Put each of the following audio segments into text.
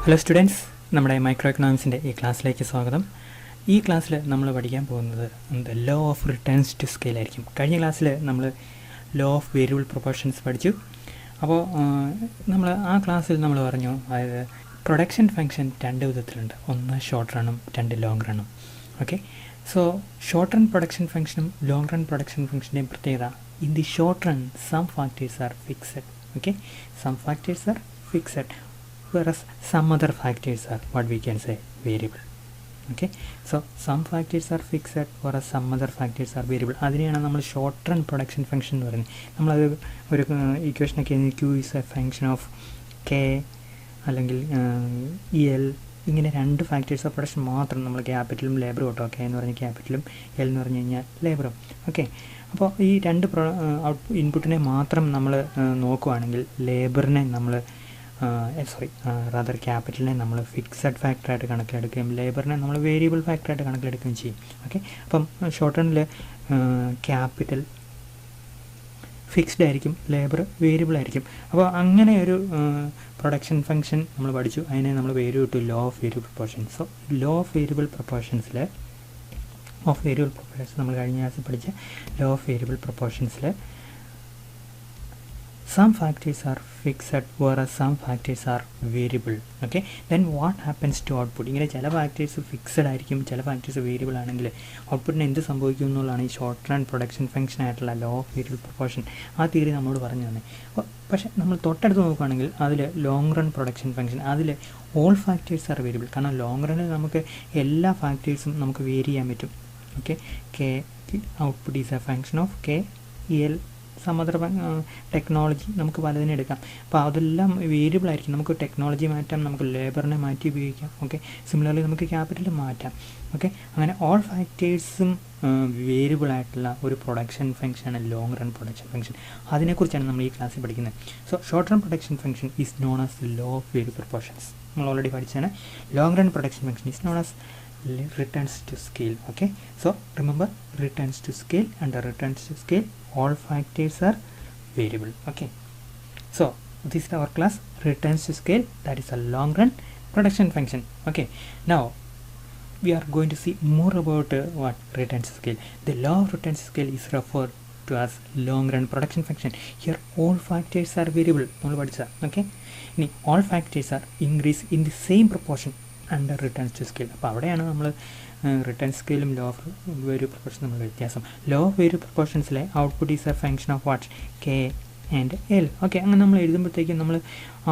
Hello students, നമ്മുടെ micro എക്കണോമിക്സിൻ്റെ ഈ ക്ലാസ്സിലേക്ക് സ്വാഗതം. ഈ ക്ലാസ്സിൽ നമ്മൾ പഠിക്കാൻ പോകുന്നത് law of returns to scale ആയിരിക്കും. കഴിഞ്ഞ ക്ലാസ്സിൽ നമ്മൾ ലോ ഓഫ് വേരിയബിൾ പ്രൊപ്പോർഷൻസ് പഠിച്ചു. അപ്പോൾ നമ്മൾ ആ ക്ലാസ്സിൽ നമ്മൾ പറഞ്ഞു, അതായത് പ്രൊഡക്ഷൻ ഫംഗ്ഷൻ രണ്ട് വിധത്തിലുണ്ട്. ഒന്ന് ഷോർട്ട് റണ്ണും രണ്ട് ലോങ് റണ്ണും. Okay, so short run production ഫംഗ്ഷനും ലോങ് റൺ പ്രൊഡക്ഷൻ ഫംഗ്ഷൻ്റെയും പ്രത്യേകത, in the short run some factors are fixed. Okay, some factors are fixed, whereas some other factors are what we can say variable. Okay, so some factors are fixed whereas some other factors are variable. അതിനെയാണ് നമ്മൾ short run production function എന്ന് പറയുന്നത്. നമ്മളത് ഒരു ഇക്വേഷനൊക്കെ q is a function of k അല്ലെങ്കിൽ l, ഇങ്ങനെ രണ്ട് ഫാക്ടേഴ്സ് ഓഫ് പ്രൊഡക്ഷൻ മാത്രം നമ്മൾ ക്യാപിറ്റലും ലേബറും കേട്ടോ. കെ എന്ന് പറഞ്ഞാൽ ക്യാപിറ്റലും എൽ എന്ന് പറഞ്ഞു കഴിഞ്ഞാൽ ലേബറും. ഓക്കെ, അപ്പോൾ ഈ രണ്ട് ഇൻപുട്ടിനെ മാത്രം നമ്മൾ നോക്കുകയാണെങ്കിൽ ലേബറിനെ നമ്മൾ റാദർ ക്യാപിറ്റലിനെ നമ്മൾ ഫിക്സഡ് ഫാക്ടറായിട്ട് കണക്കിലെടുക്കുകയും ലേബറിനെ നമ്മൾ വേരിയബിൾ ഫാക്ടറായിട്ട് കണക്കിലെടുക്കുകയും ചെയ്യും. ഓക്കെ, അപ്പം ഷോർട്ട് റണ്ണിൽ ക്യാപിറ്റൽ ഫിക്സ്ഡ് ആയിരിക്കും, ലേബർ വേരിയബിൾ ആയിരിക്കും. അപ്പോൾ അങ്ങനെ ഒരു പ്രൊഡക്ഷൻ ഫംഗ്ഷൻ നമ്മൾ പഠിച്ചു. അതിനെ നമ്മൾ പേര് കിട്ടു law of variable proportions. So law of variable പ്രൊപ്പോർഷൻസിൽ നമ്മൾ കഴിഞ്ഞ ക്ലാസ്സിൽ പഠിച്ച ലോ ഓഫ് വേരിയബിൾ പ്രൊപ്പോർഷൻസിൽ some factors are fixed whereas some factors are variable. Okay, then what happens to output? ഇങ്ങനെ ചില ഫാക്ടേഴ്സ് ഫിക്സഡ് ആയിരിക്കും, ചില ഫാക്ടേഴ്സ് വേരിയബിൾ ആണെങ്കിൽ ഔട്ട്പുട്ടിന് എന്ത് സംഭവിക്കും എന്നുള്ളതാണ് ഈ ഷോർട്ട് റൺ പ്രൊഡക്ഷൻ ഫംഗ്ഷൻ ആയിട്ടുള്ള ലോ ഓഫ് വേരിയബിൾ പ്രൊപ്പോർഷൻ. ആ തിയറി നമ്മളോട് പറഞ്ഞു തന്നെ. പക്ഷേ നമ്മൾ തൊട്ടടുത്ത് നോക്കുകയാണെങ്കിൽ അതിൽ ലോങ് റൺ പ്രൊഡക്ഷൻ ഫംഗ്ഷൻ, അതിൽ ഓൾ ഫാക്ടേഴ്സ് ആർ വേരിയബിൾ. കാരണം ലോങ് റണ്ണിൽ നമുക്ക് എല്ലാ ഫാക്ടേഴ്സും നമുക്ക് വേരി ചെയ്യാൻ പറ്റും. Okay, k output is a function of k l സമതര ടെക്നോളജി നമുക്ക് പലതിനും എടുക്കാം. അപ്പോൾ അതെല്ലാം വേരിയബിൾ ആയിരിക്കും. നമുക്ക് ടെക്നോളജി മാറ്റാം, നമുക്ക് ലേബറിനെ മാറ്റി ഉപയോഗിക്കാം. ഓക്കെ, സിമിലർലി നമുക്ക് ക്യാപിറ്റൽ മാറ്റാം. ഓക്കെ, അങ്ങനെ ഓൾ ഫാക്ടേഴ്സും വേരിയബിൾ ആയിട്ടുള്ള ഒരു പ്രൊഡക്ഷൻ ഫംഗ്ഷനാണ് ലോങ് റൺ പ്രൊഡക്ഷൻ ഫംഗ്ഷൻ. അതിനെക്കുറിച്ചാണ് നമ്മൾ ഈ ക്ലാസ്സിൽ പഠിക്കുന്നത്. So short run production function is known as law of variable proportions. നമ്മൾ ഓൾറെഡി പഠിച്ചാണ്. Long run production function is known as returns to scale. Okay, so remember, returns to scale, and returns to scale all factors are variable. Okay, so this is our class returns to scale, that is a long run production function. Okay, now we are going to see more about what returns to scale. The law of returns to scale is referred to as long run production function. Here all factors are variable. Okay, all factors are increase in the same proportion under returns to scale. അപ്പോൾ അവിടെയാണ് നമ്മൾ return സ്കെയിലും law of variable പ്രൊപ്പോർഷൻ തമ്മിലുള്ള വ്യത്യാസം. ലോ of വേരിയബിൾ പ്രൊപ്പോർഷൻസിലെ output is a function of what k and l. Okay, അങ്ങനെ നമ്മൾ എഴുതുമ്പോഴത്തേക്കും നമ്മൾ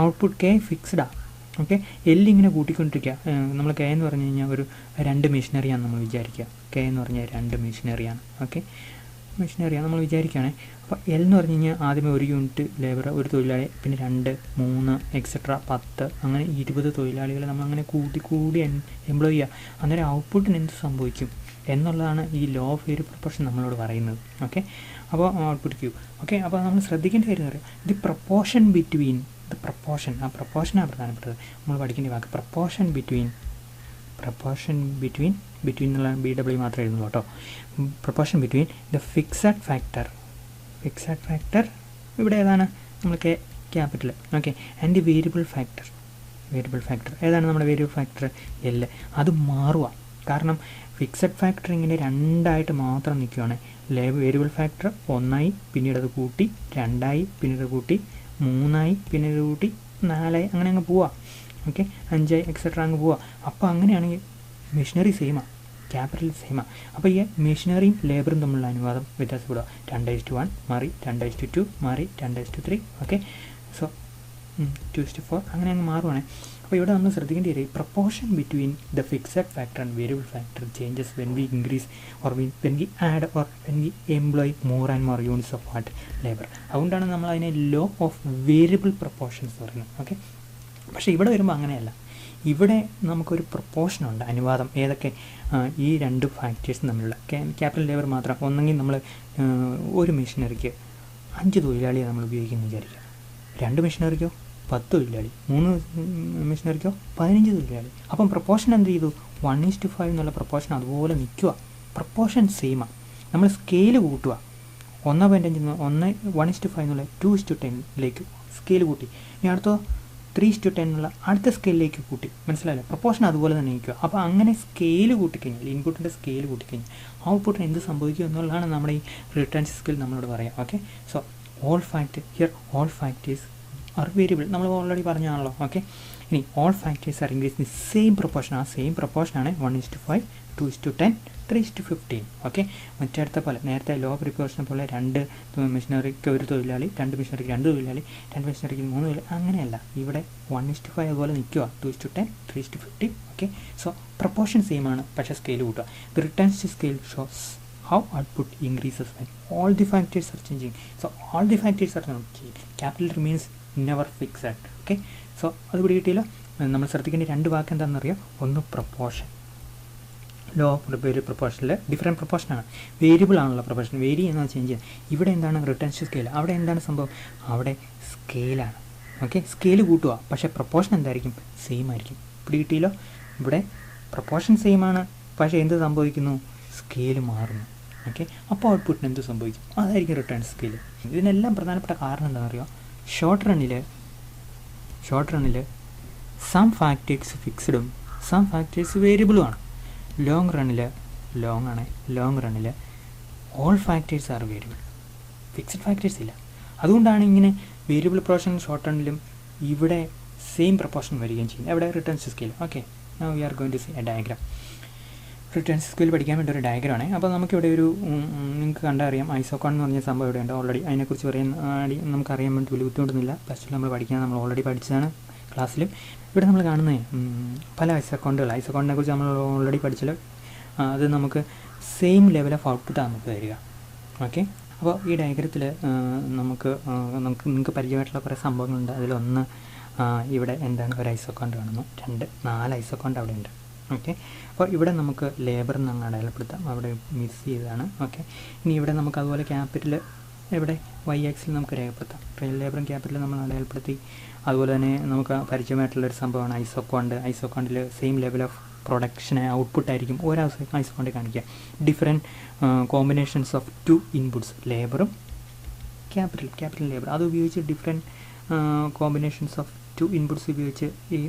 ഔട്ട്പുട്ട് കെ ഫിക്സ്ഡാണ്. ഓക്കെ, എൽ ഇങ്ങനെ കൂട്ടിക്കൊണ്ടിരിക്കുക. നമ്മൾ കെ എന്ന് പറഞ്ഞു കഴിഞ്ഞാൽ ഒരു രണ്ട് മെഷീനറിയാണ് നമ്മൾ വിചാരിക്കുക. കെ എന്ന് പറഞ്ഞാൽ രണ്ട് മെഷീനറിയാണ്. ഓക്കെ, മെഷീനറിയാണ് നമ്മൾ വിചാരിക്കുകയാണെങ്കിൽ. അപ്പോൾ എൽ എന്ന് പറഞ്ഞു കഴിഞ്ഞാൽ ആദ്യമേ ഒരു യൂണിറ്റ് ലേബർ, ഒരു തൊഴിലാളി, പിന്നെ 2, 3 എക്സെട്ര 10, അങ്ങനെ 20 തൊഴിലാളികളെ നമ്മൾ അങ്ങനെ കൂടി എംപ്ലോയ് ചെയ്യുക. അന്നേരം ഔട്ട്പുട്ടിന് എന്ത് സംഭവിക്കും എന്നുള്ളതാണ് ഈ ലോ ഓഫ് വേരിയബിൾ പ്രൊപ്പോർഷൻ നമ്മളോട് പറയുന്നത്. ഓക്കെ, അപ്പോൾ ഔട്ട്പുട്ട് ക്യൂ. ഓക്കെ, അപ്പോൾ നമ്മൾ ശ്രദ്ധിക്കേണ്ട കാര്യം എന്ന് പറയുക, ദി പ്രൊപ്പോർഷൻ ബിറ്റ്വീൻ ആ പ്രൊപ്പോർഷനാണ് പ്രധാനപ്പെട്ടത്. നമ്മൾ പഠിക്കേണ്ട വാക്ക് പ്രൊപ്പോർഷൻ ബിറ്റ്വീൻ എന്നുള്ള BW മാത്രമേ എഴുതുള്ളൂ കേട്ടോ. Proportion between the fixed factor ഇവിടെ ഏതാണ്? നമ്മൾ capital. Okay, and the variable factor ഏതാണ്? നമ്മുടെ വേരിയബിൾ ഫാക്ടർ എൽ. അത് മാറുക. കാരണം ഫിക്സഡ് ഫാക്ടർ ഇങ്ങനെ രണ്ടായിട്ട് മാത്രം നിൽക്കുകയാണ്. വേരിയബിൾ ഫാക്ടർ 1ആയി, പിന്നീട് അത് കൂട്ടി 2ആയി, പിന്നീട് കൂട്ടി 3ആയി, പിന്നീട് കൂട്ടി 4ആയി, അങ്ങനെ അങ്ങ് പോവുക. ഓക്കെ, 5ആയി എക്സെട്ര അങ്ങ് പോവുക. അപ്പോൾ അങ്ങനെയാണെങ്കിൽ മെഷീനറി സെയിമാണ്, ക്യാപിറ്റൽ സെയിമാണ്. അപ്പോൾ ഈ മെഷീനറിയും ലേബറും തമ്മിലുള്ള അനുപാതം വ്യത്യാസപ്പെടുക. 2:1 മാറി 2:2 മാറി 2:3. ഓക്കെ, സോ 2:4 അങ്ങനെ അങ്ങ് മാറുവാണ്. അപ്പോൾ ഇവിടെ നമ്മൾ ശ്രദ്ധിക്കേണ്ടി വരും, proportion between the fixed factor and variable factor changes when we increase or when we add or when we employ more and more units of what labour. അതുകൊണ്ടാണ് നമ്മൾ അതിനെ ലോ ഓഫ് വേരിയബിൾ പ്രൊപ്പോർഷൻസ് പറയുന്നത്. Okay, പക്ഷേ ഇവിടെ വരുമ്പോൾ അങ്ങനെയല്ല. ഇവിടെ നമുക്കൊരു പ്രൊപ്പോർഷനുണ്ട്, അനുപാതം. ഏതൊക്കെ? ഈ രണ്ട് ഫാക്ടേഴ്സും തമ്മിലുള്ള ക്യാപിറ്റൽ ലേബർ മാത്രം. ഒന്നെങ്കിൽ നമ്മൾ ഒരു മെഷീനറിക്ക് 5 തൊഴിലാളിയെ നമ്മൾ ഉപയോഗിക്കുന്നു വിചാരിക്കുക. 2 മെഷീനറിക്കോ 10 തൊഴിലാളി, 3 മെഷീനറിക്കോ 15 തൊഴിലാളി. അപ്പം പ്രൊപ്പോർഷൻ എന്ത് ചെയ്തു? 1:5 എന്നുള്ള പ്രൊപ്പോർഷൻ അതുപോലെ നിൽക്കുക. പ്രൊപ്പോർഷൻ സെയിമാണ്. നമ്മൾ സ്കെയിൽ കൂട്ടുക. 1.5 1:5 എന്നുള്ള 2:10 സ്കെയിൽ കൂട്ടി. ഇനി അടുത്തോ 3:10 എന്നുള്ള അടുത്ത സ്കെയിലിലേക്ക് കൂട്ടി. മനസ്സിലായല്ലോ? പ്രൊപ്പോർഷൻ അതുപോലെ തന്നെ നിൽക്കുക. അപ്പോൾ അങ്ങനെ സ്കെയിൽ കൂട്ടിക്കഴിഞ്ഞാൽ, ഇൻപുട്ടിൻ്റെ സ്കെയിൽ കൂട്ടിക്കഴിഞ്ഞാൽ ഔട്ട്പുട്ടിന് എന്ത് സംഭവിക്കും എന്നുള്ളതാണ് നമ്മുടെ ഈ റിട്ടേൺ സ്കെയിൽ നമ്മളോട് പറയാം. Okay, so all factors are variable, നമ്മൾ ഓൾറെഡി പറഞ്ഞാണല്ലോ. ഓക്കെ, ഇനി all factors R increase in same proportion. ആ സെയിം പ്രൊപ്പോർഷനാണ് 1:5, 2:10, 3:15. ഓക്കെ, മറ്റടുത്ത പോലെ നേരത്തെ ലോ പ്രിപ്പോർഷനെ പോലെ 2 മെഷീനറിക്ക് 1 തൊഴിലാളി, 2 മെഷീനറിക്ക് 2 തൊഴിലാളി, 2 മെഷീനറിക്ക് 3 തൊഴിലാളി, അങ്ങനെയല്ല. ഇവിടെ 1:5 അതുപോലെ നിൽക്കുക, 2:10, 3:15. ഓക്കെ, സോ പ്രൊപ്പോർഷൻ സെയിം ആണ്, പക്ഷേ സ്കെയിൽ കൂട്ടുക. The returns to scale shows how output increases when all the factors are changing. So all the factors are not changing. Capital remains never fixed. Okay, so അത് കൂടി കിട്ടിയില്ല. നമ്മൾ ശ്രദ്ധിക്കേണ്ട 2 വാക്ക് എന്താണെന്നറിയാം. ഒന്ന് പ്രൊപ്പോർഷൻ, ലോ പ്രൊപ്പോർഷനിൽ ഡിഫറെൻറ്റ് പ്രൊപ്പോർഷനാണ്, വേരിയബിൾ ആണല്ലോ proportion, vary എന്നാൽ change ചെയ്യുക. ഇവിടെ എന്താണ് റിട്ടേൺസ് ടു സ്കെയിൽ, അവിടെ എന്താണ് സംഭവം, അവിടെ സ്കെയിലാണ്. ഓക്കെ, സ്കെയിൽ കൂട്ടുക, പക്ഷേ പ്രൊപ്പോർഷൻ എന്തായിരിക്കും, സെയിം ആയിരിക്കും. ഇവിടെ കിട്ടിയില്ലോ, ഇവിടെ പ്രൊപ്പോർഷൻ സെയിം ആണ്, പക്ഷേ എന്ത് സംഭവിക്കുന്നു, സ്കെയിൽ മാറുന്നു. ഓക്കെ, അപ്പോൾ ഔട്ട്പുട്ടിന് എന്ത് സംഭവിക്കും, അതായിരിക്കും റിട്ടേൺ സ്കെയിൽ. ഇതിനെല്ലാം പ്രധാനപ്പെട്ട കാരണം എന്താണെന്ന് അറിയാം. ഷോർട്ട് റണ്ണിൽ സം ഫാക്ടേഴ്സ് ഫിക്സ്ഡും സം ഫാക്ടേഴ്സ് വേരിയബിളുമാണ്. ലോങ് റണ്ണിൽ all factors are variable, fixed factors ഇല്ല. അതുകൊണ്ടാണ് ഇങ്ങനെ വേരിയബിൾ പ്രൊപ്പോർഷൻ ഷോർട്ട് റണ്ണിലും ഇവിടെ സെയിം പ്രൊപ്പോർഷൻ വരികയും ചെയ്യും. എവിടെ, returns scale. Okay, now we are going to see a diagram. Returns scale പഠിക്കാൻ വേണ്ടി ഒരു ഡയഗ്രാമാണ്. അപ്പോൾ നമുക്കിവിടെ ഒരു നിങ്ങൾക്ക് കണ്ടറിയാം, ഐസോക്കോൺ എന്ന് പറഞ്ഞ സംഭവം ഇവിടെയുണ്ട് ഓൾറെഡി. അതിനെക്കുറിച്ച് നമുക്കറിയാൻ വേണ്ടി വലിയ ബുദ്ധിമുട്ടൊന്നുമില്ല. പ്ലസ് ടു നമ്മൾ പഠിക്കാൻ നമ്മൾ ഓൾറെഡി പഠിച്ചതാണ് ക്ലാസ്സിലും. ഇവിടെ നമ്മൾ കാണുന്നത് പല ഐസോക്കോണിനെ കുറിച്ച് നമ്മൾ ഓൾറെഡി പഠിച്ചല്ലോ. അത് നമുക്ക് സെയിം ലെവൽ ഓഫ് ഔട്ട്പുട്ടാണ് നമുക്ക് തരിക. ഓക്കെ, അപ്പോൾ ഈ ഡയഗ്രത്തിൽ നിങ്ങൾക്ക് പരിചയമായിട്ടുള്ള കുറേ സംഭവങ്ങളുണ്ട്. അതിലൊന്ന് ഇവിടെ എന്താണ്, ഒരു ഐസോക്കോണ്ട് കാണുന്നു, 2, 4 ഐസോക്കോണ്ട് അവിടെ ഉണ്ട്. ഓക്കെ, അപ്പോൾ ഇവിടെ നമുക്ക് ലേബർ എന്നങ്ങ് അടയാളപ്പെടുത്താം, അവിടെ മിസ് ചെയ്തതാണ്. ഓക്കെ, ഇനി ഇവിടെ നമുക്ക് അതുപോലെ ക്യാപിറ്റൽ ഇവിടെ വൈ ആക്സിൽ നമുക്ക് രേഖപ്പെടുത്താം. ട്രെയിൽ ലേബറും ക്യാപിറ്റലും നമ്മൾ അടയാളപ്പെടുത്തി. അതുപോലെ തന്നെ നമുക്ക് പരിചയമായിട്ടുള്ളൊരു സംഭവമാണ് ഐസോക്കോണ്ടിൽ same level of production output ആയിരിക്കും ഓരോ ഐസോക്കോണ്ടിൽ കാണിക്കുക. ഡിഫറെൻറ്റ് കോമ്പിനേഷൻസ് ഓഫ് 2 ഇൻപുട്സ്, ലേബറും ക്യാപിറ്റൽ ലേബർ, അത് ഉപയോഗിച്ച് ഡിഫറെൻറ്റ് കോമ്പിനേഷൻസ് ഓഫ് 2 ഇൻപുട്സ് ഉപയോഗിച്ച് ഈ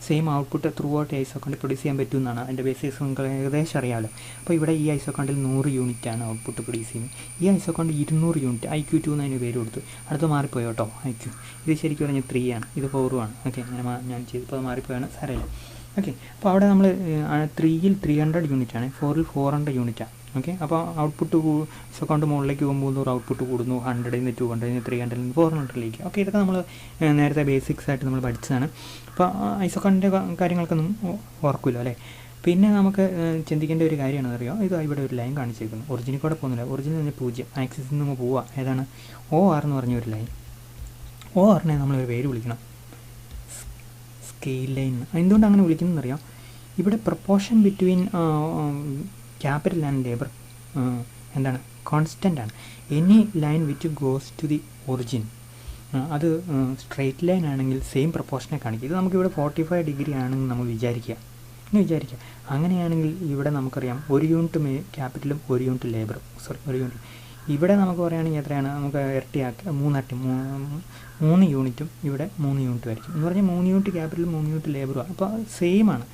സെയിം ഔട്ട്പുട്ട് ത്രൂ ഔട്ട് ഐസോക്കോണ്ടിൽ പ്രൊഡ്യൂസ് ചെയ്യാൻ പറ്റുമെന്നാണ് അതിൻ്റെ ബേസിക്സ്. നിങ്ങൾക്ക് ഏകദേശം അറിയാമല്ലോ. അപ്പോൾ ഇവിടെ ഈ ഐസോക്കോണ്ടിൽ 100 യൂണിറ്റാണ് ഔട്ട്പുട്ട് പ്രൊഡ്യൂസ് ചെയ്യുന്നത്. ഈ ഐസോക്കോണ്ട് 200 യൂണിറ്റ്, IQ2 എന്ന് അതിന് പേര് കൊടുത്തു. അടുത്ത് മാറിപ്പോയോ കേട്ടോ, IQ ഇത് ശരിക്കും പറഞ്ഞാൽ 3 ആണ്, ഇത് 4 ആണ്. ഓക്കെ, അങ്ങനെ ഞാൻ ചെയ്തപ്പോൾ അത് മാറിപ്പോയാണ്, സാരമില്ല. ഓക്കെ, അപ്പോൾ അവിടെ നമ്മൾ 3ൽ 300 യൂണിറ്റാണ്, 4ൽ 400 യൂണിറ്റാണ്. ഓക്കെ, അപ്പോൾ ഔട്ട്പുട്ട് ഐസോക്കോണ്ട് മുകളിലേക്ക് പോകുമ്പോൾ ഔട്ട്പുട്ട് കൂടുന്നു, 100ൽ നിന്ന് 200ൽ നിന്ന് 300ൽ നിന്ന് 400ലേക്ക്. ഓക്കെ, ഇതൊക്കെ നമ്മൾ നേരത്തെ ബേസിക്സ് ആയിട്ട് നമ്മൾ പഠിച്ചതാണ്. അപ്പോൾ ഐസോക്കോണ്ടിൻ്റെ കാര്യങ്ങൾക്കൊന്നും ഓർക്കില്ല അല്ലേ. പിന്നെ നമുക്ക് ചിന്തിക്കേണ്ട ഒരു കാര്യമാണെന്ന് അറിയാം. ഇത് ഇവിടെ ഒരു ലൈൻ കാണിച്ചേക്കുന്നു, ഒറിജിനിൽ കൂടെ പോകുന്നില്ല, ഒറിജിനിൽ നിന്ന് 0 ആക്സിസിൽ നിന്ന് പോവുക. ഏതാണ്, OR എന്ന് പറഞ്ഞ ഒരു ലൈൻ. ORനെ നമ്മളൊരു പേര് വിളിക്കണം, സ്കെയിൽ ലൈൻ. എന്തുകൊണ്ട് അങ്ങനെ വിളിക്കുന്നതെന്ന് അറിയാം. ഇവിടെ proportion between capital and labour എന്താണ്, കോൺസ്റ്റൻ്റ് ആണ്. Any line which goes to the origin, അത് സ്ട്രെയിറ്റ് ലൈൻ ആണെങ്കിൽ സെയിം പ്രൊപ്പോർഷനെ കാണിക്കും. ഇത് നമുക്കിവിടെ 45 ഡിഗ്രി ആണെന്ന് നമ്മൾ വിചാരിക്കുക. അങ്ങനെയാണെങ്കിൽ ഇവിടെ നമുക്കറിയാം 1 യൂണിറ്റ് ക്യാപിറ്റലും 1 യൂണിറ്റ് ലേബറും, 1 യൂണിറ്റ്. ഇവിടെ നമുക്ക് പറയുകയാണെങ്കിൽ എത്രയാണ്, നമുക്ക് ഇരട്ടിയാക്കി 3 യൂണിറ്റും ഇവിടെ 3 യൂണിറ്റും ആയിരിക്കും. എന്ന് പറഞ്ഞാൽ 3 യൂണിറ്റ് ക്യാപിറ്റലും 3 യൂണിറ്റ് ലേബറും. അപ്പോൾ സെയിം ആണ്.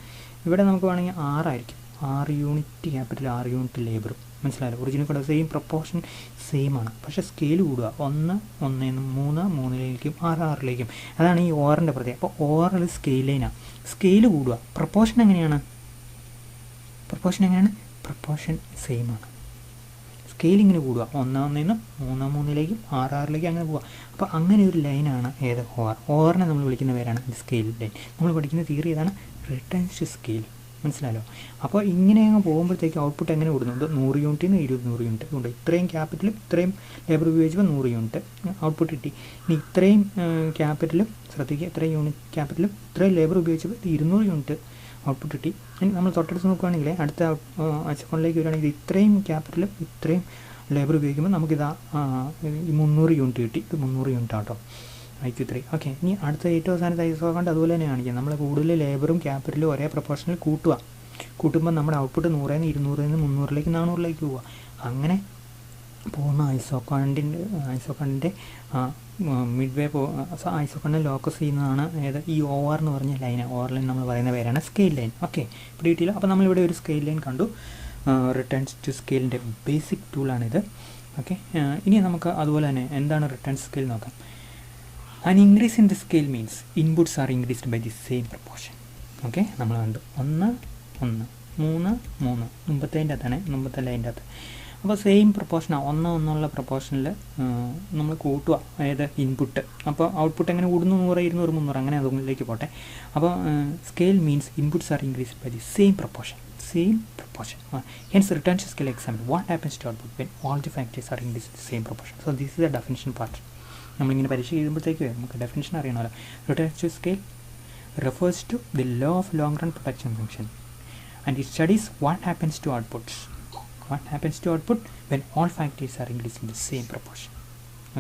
ഇവിടെ നമുക്ക് വേണമെങ്കിൽ 6 ആയിരിക്കും, 6 യൂണിറ്റ് ക്യാപിറ്റൽ 6 യൂണിറ്റ് ലേബറും. മനസ്സിലായല്ലോ, ഒറിജിനൽ കൂടെ സെയിം പ്രൊപ്പോർഷൻ സെയിം ആണ്, പക്ഷേ സ്കെയിൽ കൂടുക. 1, 1 3ലേക്കും 6, 6ലേക്കും. അതാണ് ഈ ഓറിൻ്റെ പ്രത്യേകത. അപ്പോൾ ഓറിൽ സ്കെയിൽ ലൈനാണ്, സ്കെയിൽ കൂടുക. പ്രൊപ്പോർഷൻ എങ്ങനെയാണ്, പ്രൊപ്പോർഷൻ സെയിം ആണ്, സ്കെയിലിങ്ങനെ കൂടുക. 1, 1 3ലേക്കും 6, 6ലേക്കും അങ്ങനെ പോവുക. അപ്പോൾ അങ്ങനെ ഒരു ലൈനാണ് ഏത്, ഓറിനെ നമ്മൾ വിളിക്കുന്ന പേരാണ് സ്കെയിൽ ലൈൻ. നമ്മൾ പഠിക്കുന്ന തിയറി ഏതാണ്, റിട്ടേൺസ് ടു സ്കെയിൽ. മനസ്സിലായല്ലോ. അപ്പോൾ ഇങ്ങനെ അങ്ങ് പോകുമ്പോഴത്തേക്ക് ഔട്ട്പുട്ട് എങ്ങനെ കൂടുന്നുണ്ട്, 100 യൂണിറ്റിൽ നിന്ന് 200 യൂണിറ്റ് കൊണ്ട് ഇത്രയും ക്യാപിറ്റലും ഇത്രയും ലേബർ ഉപയോഗിച്ചപ്പോൾ 100 യൂണിറ്റ് ഔട്ട്പുട്ട് കിട്ടി. ഇനി ഇത്രയും ക്യാപിറ്റലും ശ്രദ്ധിക്കുക, ഇത്രയും യൂണിറ്റ് ക്യാപിറ്റലും ഇത്രയും ലേബർ ഉപയോഗിച്ചപ്പോൾ 200 യൂണിറ്റ് ഔട്ട്പുട്ട് കിട്ടി. ഇനി നമ്മൾ തൊട്ടടുത്ത് നോക്കുകയാണെങ്കിൽ അടുത്ത അക്കൗണ്ടിലേക്ക് വരികയാണെങ്കിൽ ഇത്രയും ക്യാപിറ്റലും ഇത്രയും ലേബർ ഉപയോഗിക്കുമ്പോൾ നമുക്കിതാ 300 യൂണിറ്റ് കിട്ടി. ഇത് 300 യൂണിറ്റ് ആട്ടോ, IQ3. ഓക്കെ, ഇനി അടുത്ത ഏറ്റവും അവസാനത്തെ ഐസോക്കോണ്ട് അതുപോലെ തന്നെ കാണിക്കുക. നമ്മൾ കൂടുതൽ ലേബറും ക്യാപിറ്റലും ഒരേ പ്രൊപ്പോർഷനിൽ കൂട്ടുമ്പോൾ നമ്മുടെ ഔട്ട്പുട്ട് 100ൽ നിന്ന് 200ൽ നിന്ന് 300ലേക്ക് 400ലേക്ക് പോവുക. അങ്ങനെ പോകുന്ന ഐസോക്കോണ്ടിൻ്റെ മിഡ് വേ ഐസോക്കോണിനെ ലോക്കസ് ചെയ്യുന്നതാണ് ഏത് ഈ ഓവർ എന്ന് പറഞ്ഞ ലൈൻ. ഓവർ ലൈൻ നമ്മൾ പറയുന്ന പേരാണ് സ്കെയിൽ ലൈൻ. ഓക്കെ, ഇപ്പോൾ ഡീറ്റെയിൽ. അപ്പോൾ നമ്മളിവിടെ ഒരു സ്കെയിൽ ലൈൻ കണ്ടു. റിട്ടേൺസ് ടു സ്കെയിലിൻ്റെ ബേസിക് ടൂളാണിത്. ഓക്കെ, ഇനി നമുക്ക് അതുപോലെ തന്നെ എന്താണ് റിട്ടേൺ സ്കെയിൽ നോക്കാം. An increase in the scale means inputs are increased by the same proportion. Okay, നമ്മൾ കണ്ടു 1 1 3 3 മുമ്പത്തെ ലൈൻ്റെ അകത്ത്. അപ്പോൾ സെയിം പ്രൊപ്പോർഷനാണ് 1 1 പ്രൊപ്പോർഷനിൽ നമ്മൾ കൂട്ടുക അതായത് ഇൻപുട്ട്. അപ്പോൾ ഔട്ട്പുട്ട് എങ്ങനെ കൂടുന്നു 100 200 300 അങ്ങനെ അതിലേക്ക് പോട്ടെ. അപ്പോൾ scale means inputs are increased by the same proportion. Hence return to scale example. What happens to output when all the factors are increased in the same proportion? So this is the definition part. നമ്മളിങ്ങനെ പരീക്ഷ എഴുതുമ്പോഴത്തേക്ക് നമുക്ക് definition അറിയണമല്ലോ. Return to scale refers to the law of long run production function and it studies what happens to outputs when all factors are increased in the same proportion.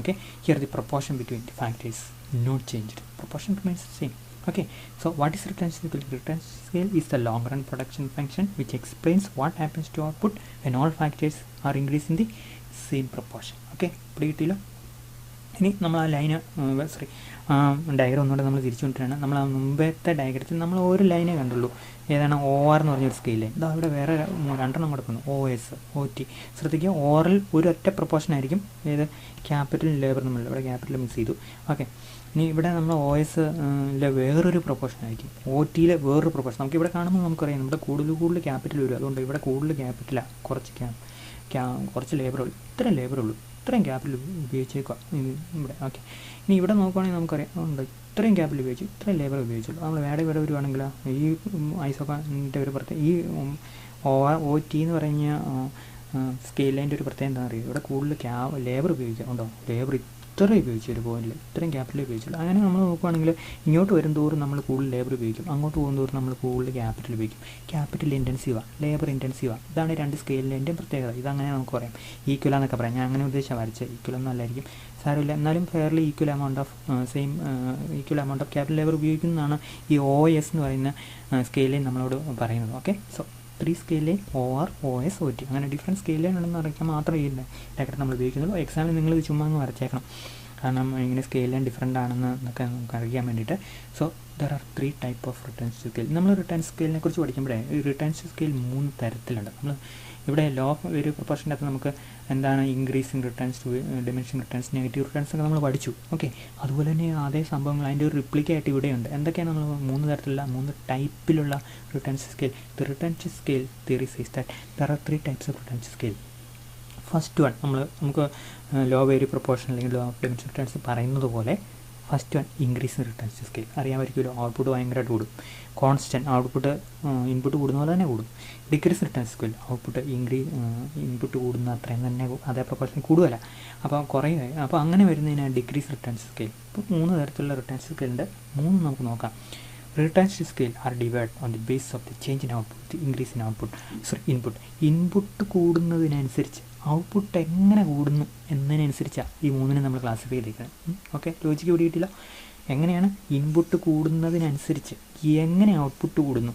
Okay, here the proportion between the factors not changed, proportion remains the same. Okay, so what is return scale? Return scale is the long run production function which explains what happens to output when all factors are increased in the same proportion. Okay, പിടികിട്ടില്ല. ഇനി നമ്മൾ ആ line diagram ഒന്നുകൂടെ നമ്മൾ തിരിച്ചു കൊണ്ടിട്ടാണ്. നമ്മൾ ആ മുമ്പത്തെ ഡയഗ്രത്തിൽ നമ്മൾ ഒരു ലൈനേ കണ്ടുള്ളൂ. ഏതാണ് OR എന്ന് പറഞ്ഞൊരു സ്കെയിൽ ലൈൻ. ഇതാ ഇവിടെ വേറെ 2 കൊടുക്കുന്നു, OS OT. ശ്രദ്ധിക്കുക, ഓറിൽ ഒരു ഒറ്റ പ്രൊപ്പോർഷൻ ആയിരിക്കും. ഏത് ക്യാപിറ്റൽ ലേബർ നമ്മളില്ല, ഇവിടെ ക്യാപിറ്റൽ മിസ് ചെയ്തു. ഓക്കെ, ഇനി ഇവിടെ നമ്മൾ OSലെ വേറൊരു പ്രൊപ്പോർഷൻ ആയിരിക്കും, OTയിലെ വേറൊരു പ്രൊപ്പോർഷൻ. നമുക്ക് ഇവിടെ കാണുമ്പോൾ നമുക്കറിയാം ഇവിടെ കൂടുതൽ ക്യാപിറ്റൽ വരും. അതുകൊണ്ട് ഇവിടെ കൂടുതൽ ക്യാപിറ്റലാണ്, കുറച്ച് ലേബറുള്ളൂ, ഇത്രയും ക്യാപിറ്റൽ ഉപയോഗിച്ചേക്കുക ഇവിടെ. ഓക്കെ, ഇനി ഇവിടെ നോക്കുകയാണെങ്കിൽ നമുക്കറിയാം ഉണ്ട് ഇത്രയും ക്യാപിറ്റൽ ഉപയോഗിച്ചു, ഇത്രയും ലേബർ ഉപയോഗിച്ചുള്ളൂ. നമ്മൾ ഇവിടെ വരുവാണെങ്കിൽ ഈ ഐസോക്കാൻ്റെ ഒരു പ്രത്യേക ഈ OT എന്ന് പറഞ്ഞ സ്കെയിൽ ലൈൻ്റെ ഒരു പ്രത്യേകം എന്താ പറയുക, ഇവിടെ കൂടുതൽ ലേബർ ഉപയോഗിക്കുക. ഉണ്ടോ, ലേബർ ഇത്രയും ഉപയോഗിച്ചു ഒരു പോയിന്റിൽ, ഇത്രയും ക്യാപിറ്റൽ ഉപയോഗിച്ചുള്ളൂ. അങ്ങനെ നമ്മൾ നോക്കുകയാണെങ്കിൽ ഇങ്ങോട്ട് വരും തോറും നമ്മൾ കൂടുതൽ ലേബർ ഉപയോഗിക്കും, അങ്ങോട്ട് പോകും തോറും നമ്മൾ കൂടുതൽ ക്യാപിറ്റൽ ഉപയോഗിക്കും. ക്യാപിറ്റൽ ഇൻറ്റൻസീവാണ്, ലേബർ ഇൻറ്റൻസീവാണ്. ഇതാണ് 2 സ്കെയിൽ ലൈൻ്റെയും പ്രത്യേകത. ഇതങ്ങനെ നമുക്ക് പറയാം. ഈക്വൽ എന്നൊക്കെ പറയാം. ഞാൻ അങ്ങനെ ഉദ്ദേശിച്ചാൽ വരച്ചത്, ഈക്വൽ ഒന്നും അല്ലായിരിക്കും, സാരമില്ല. എന്നാലും fairly equal amount of capital labour ഉപയോഗിക്കുന്നതാണ് ഈ OS എന്ന് പറയുന്ന സ്കെയിൽ ലൈൻ നമ്മളോട് പറയുന്നത്. Okay, so 3 scale line OR OS OT അങ്ങനെ ഡിഫറെൻറ്റ് സ്കെയിൽ ലൈൻ ഉണ്ടെന്ന് അറിയിക്കാൻ മാത്രമേ ഈ ഡയഗ്രം നമ്മൾ ഉപയോഗിക്കുന്നുള്ളൂ. എക്സാമിൽ നിങ്ങൾ ഇത് ചുമ്മാ അങ്ങ് വരച്ചേക്കണം, കാരണം ഇങ്ങനെ സ്കെയിൽ ലൈൻ ഡിഫറെൻ്റ് ആണെന്ന് നമുക്ക് അറിയാൻ വേണ്ടിയിട്ട്. So there are 3 type of returns to scale. നമ്മൾ റിട്ടേൺ സ്കെയിലിനെ കുറിച്ച് പഠിക്കുമ്പോഴേ ഈ റിട്ടേൺസ് ടു സ്കെയിൽ 3 തരത്തിലുണ്ട്. നമ്മൾ ഇവിടെ ലോ ഒരു പ്രൊപ്പോർഷൻ്റെ അകത്ത് നമുക്ക് എന്താണ് increasing returns to diminishing returns, negative returns ഒക്കെ നമ്മൾ പഠിച്ചു. ഓക്കെ, അതുപോലെ തന്നെ അതേ സംഭവങ്ങൾ അതിൻ്റെ ഒരു റിപ്ലിക്കായിട്ട് ഇവിടെയുണ്ട്. എന്തൊക്കെയാണ് നമ്മൾ 3 തരത്തിലുള്ള 3 ടൈപ്പിലുള്ള returns scale. The returns scale theory says that there are 3 types of returns scale. First one നമുക്ക് ലോ വേരി പ്രൊപ്പോർഷൻ അല്ലെങ്കിൽ ലോ ഓഫ് ഡിമിനിഷിങ് റിട്ടേൺസ് പറയുന്നത് പോലെ first one increase returns scale. അറിയാമായിരിക്കുമല്ലോ, ഔട്ട്പുട്ട് ഭയങ്കരമായിട്ട് കൂടും. കോൺസ്റ്റൻറ്റ് ഔട്ട്പുട്ട് ഇൻപുട്ട് കൂടുന്ന പോലെ തന്നെ കൂടും. Decrease returns scale output input കൂടുന്ന അത്രയും തന്നെ അതേ പ്രൊപ്പോർഷൻ കൂടുതല, അപ്പോൾ കുറയുക. അപ്പോൾ അങ്ങനെ വരുന്നതിനാണ് ഡിക്രീസ് റിട്ടേൺസ് സ്കെയിൽ. ഇപ്പോൾ 3 തരത്തിലുള്ള റിട്ടേൺസ് സ്കെയിലിൻ്റെ 3 നമുക്ക് നോക്കാം. Returns to scale are divided on the basis of the change in output, the increase in input. Input കൂടുന്നതിനനുസരിച്ച് ഔട്ട്പുട്ട് എങ്ങനെ കൂടുന്നു എന്നതിനനുസരിച്ചാണ് ഈ 3നെ നമ്മൾ ക്ലാസിഫൈ ചെയ്തേക്കുന്നത്. ഓക്കെ, ലോജിക്ക് പിടിയിട്ടില്ല. എങ്ങനെയാണ് ഇൻപുട്ട് കൂടുന്നതിനനുസരിച്ച് എങ്ങനെ ഔട്ട്പുട്ട് കൂടുന്നു.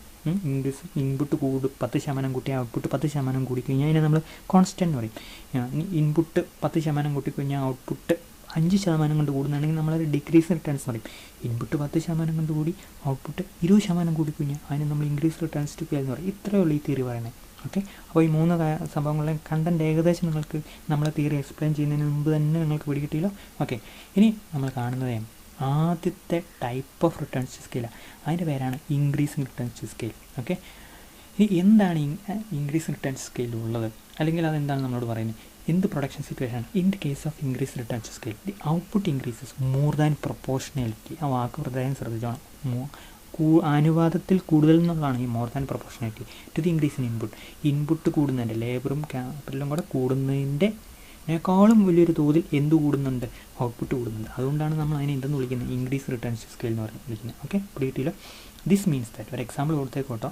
ഇൻപുട്ട് 10% കൂട്ടി ഔട്ട്പുട്ട് 10% കൂടിക്കഴിഞ്ഞാൽ അതിനെ നമ്മൾ കോൺസ്റ്റൻറ്റ് പറയും. ഇൻപുട്ട് 10% കൂട്ടിക്കഴിഞ്ഞാൽ ഔട്ട്പുട്ട് 5% കൊണ്ട് കൂടുന്നുണ്ടെങ്കിൽ നമ്മളൊരു ഡിക്രീസ് റിട്ടേൺസ് പറയും. ഇൻപുട്ട് 10% കൊണ്ട് കൂടി ഔട്ട്പുട്ട് 20% കൂടിക്കഴിഞ്ഞാൽ അതിന് നമ്മൾ ഇൻക്രീസ് റിട്ടേൺസ് ടു സ്കെയിൽ എന്ന് പറയും. ഇത്രയേ ഉള്ളൂ ഈ തിയറി പറയുന്നത്. ഓക്കെ, അപ്പോൾ ഈ 3 സംഭവങ്ങളെ കണ്ടൻറ്റ് ഏകദേശം നിങ്ങൾക്ക് നമ്മളെ തിയറി എക്സ്പ്ലെയിൻ ചെയ്യുന്നതിന് മുമ്പ് തന്നെ നിങ്ങൾക്ക് പിടികിട്ടിയല്ലോ. ഓക്കെ, ഇനി നമ്മൾ കാണുന്നത് ആദ്യത്തെ ടൈപ്പ് ഓഫ് റിട്ടേൺസ് ടു സ്കെയിലാണ്. അതിൻ്റെ പേരാണ് increasing returns to scale. Okay, ഇനി എന്താണ് ഇൻക്രീസിങ് റിട്ടേൺസ് സ്കെയിൽ ഉള്ളത്, അല്ലെങ്കിൽ അതെന്താണ് നമ്മളോട് പറയുന്നത്. In the production situation, in the case of increased returns to scale, the output increases more than proportionality. ആ വാക്ക് പ്രധാനം ശ്രദ്ധിച്ചോണം. അനുപാതത്തിൽ കൂടുതൽ എന്നുള്ളതാണ് ഈ മോർ ദാൻ പ്രൊപ്പോർഷനാലിറ്റി to the increase in input കൂടുന്നതിൻ്റെ ലേബറും ക്യാപിറ്റലും കൂടെ കൂടുന്നതിൻ്റെക്കാളും വലിയൊരു തോതിൽ എന്ത് കൂടുന്നുണ്ട്, ഔട്ട്പുട്ട് കൂടുന്നുണ്ട്. അതുകൊണ്ടാണ് നമ്മൾ അതിനെ എന്തെന്ന് വിളിക്കുന്നത്, ഇൻക്രീസ് റിട്ടേൺസ് ടു സ്കെയിൽ എന്ന് പറഞ്ഞ് വിളിക്കുന്നത്. ഓക്കെ, പിടിയിട്ടില്ല. ദിസ് മീൻസ് ദാറ്റ് ഒരു എക്സാമ്പിൾ കൊടുത്തേക്കോട്ടോ.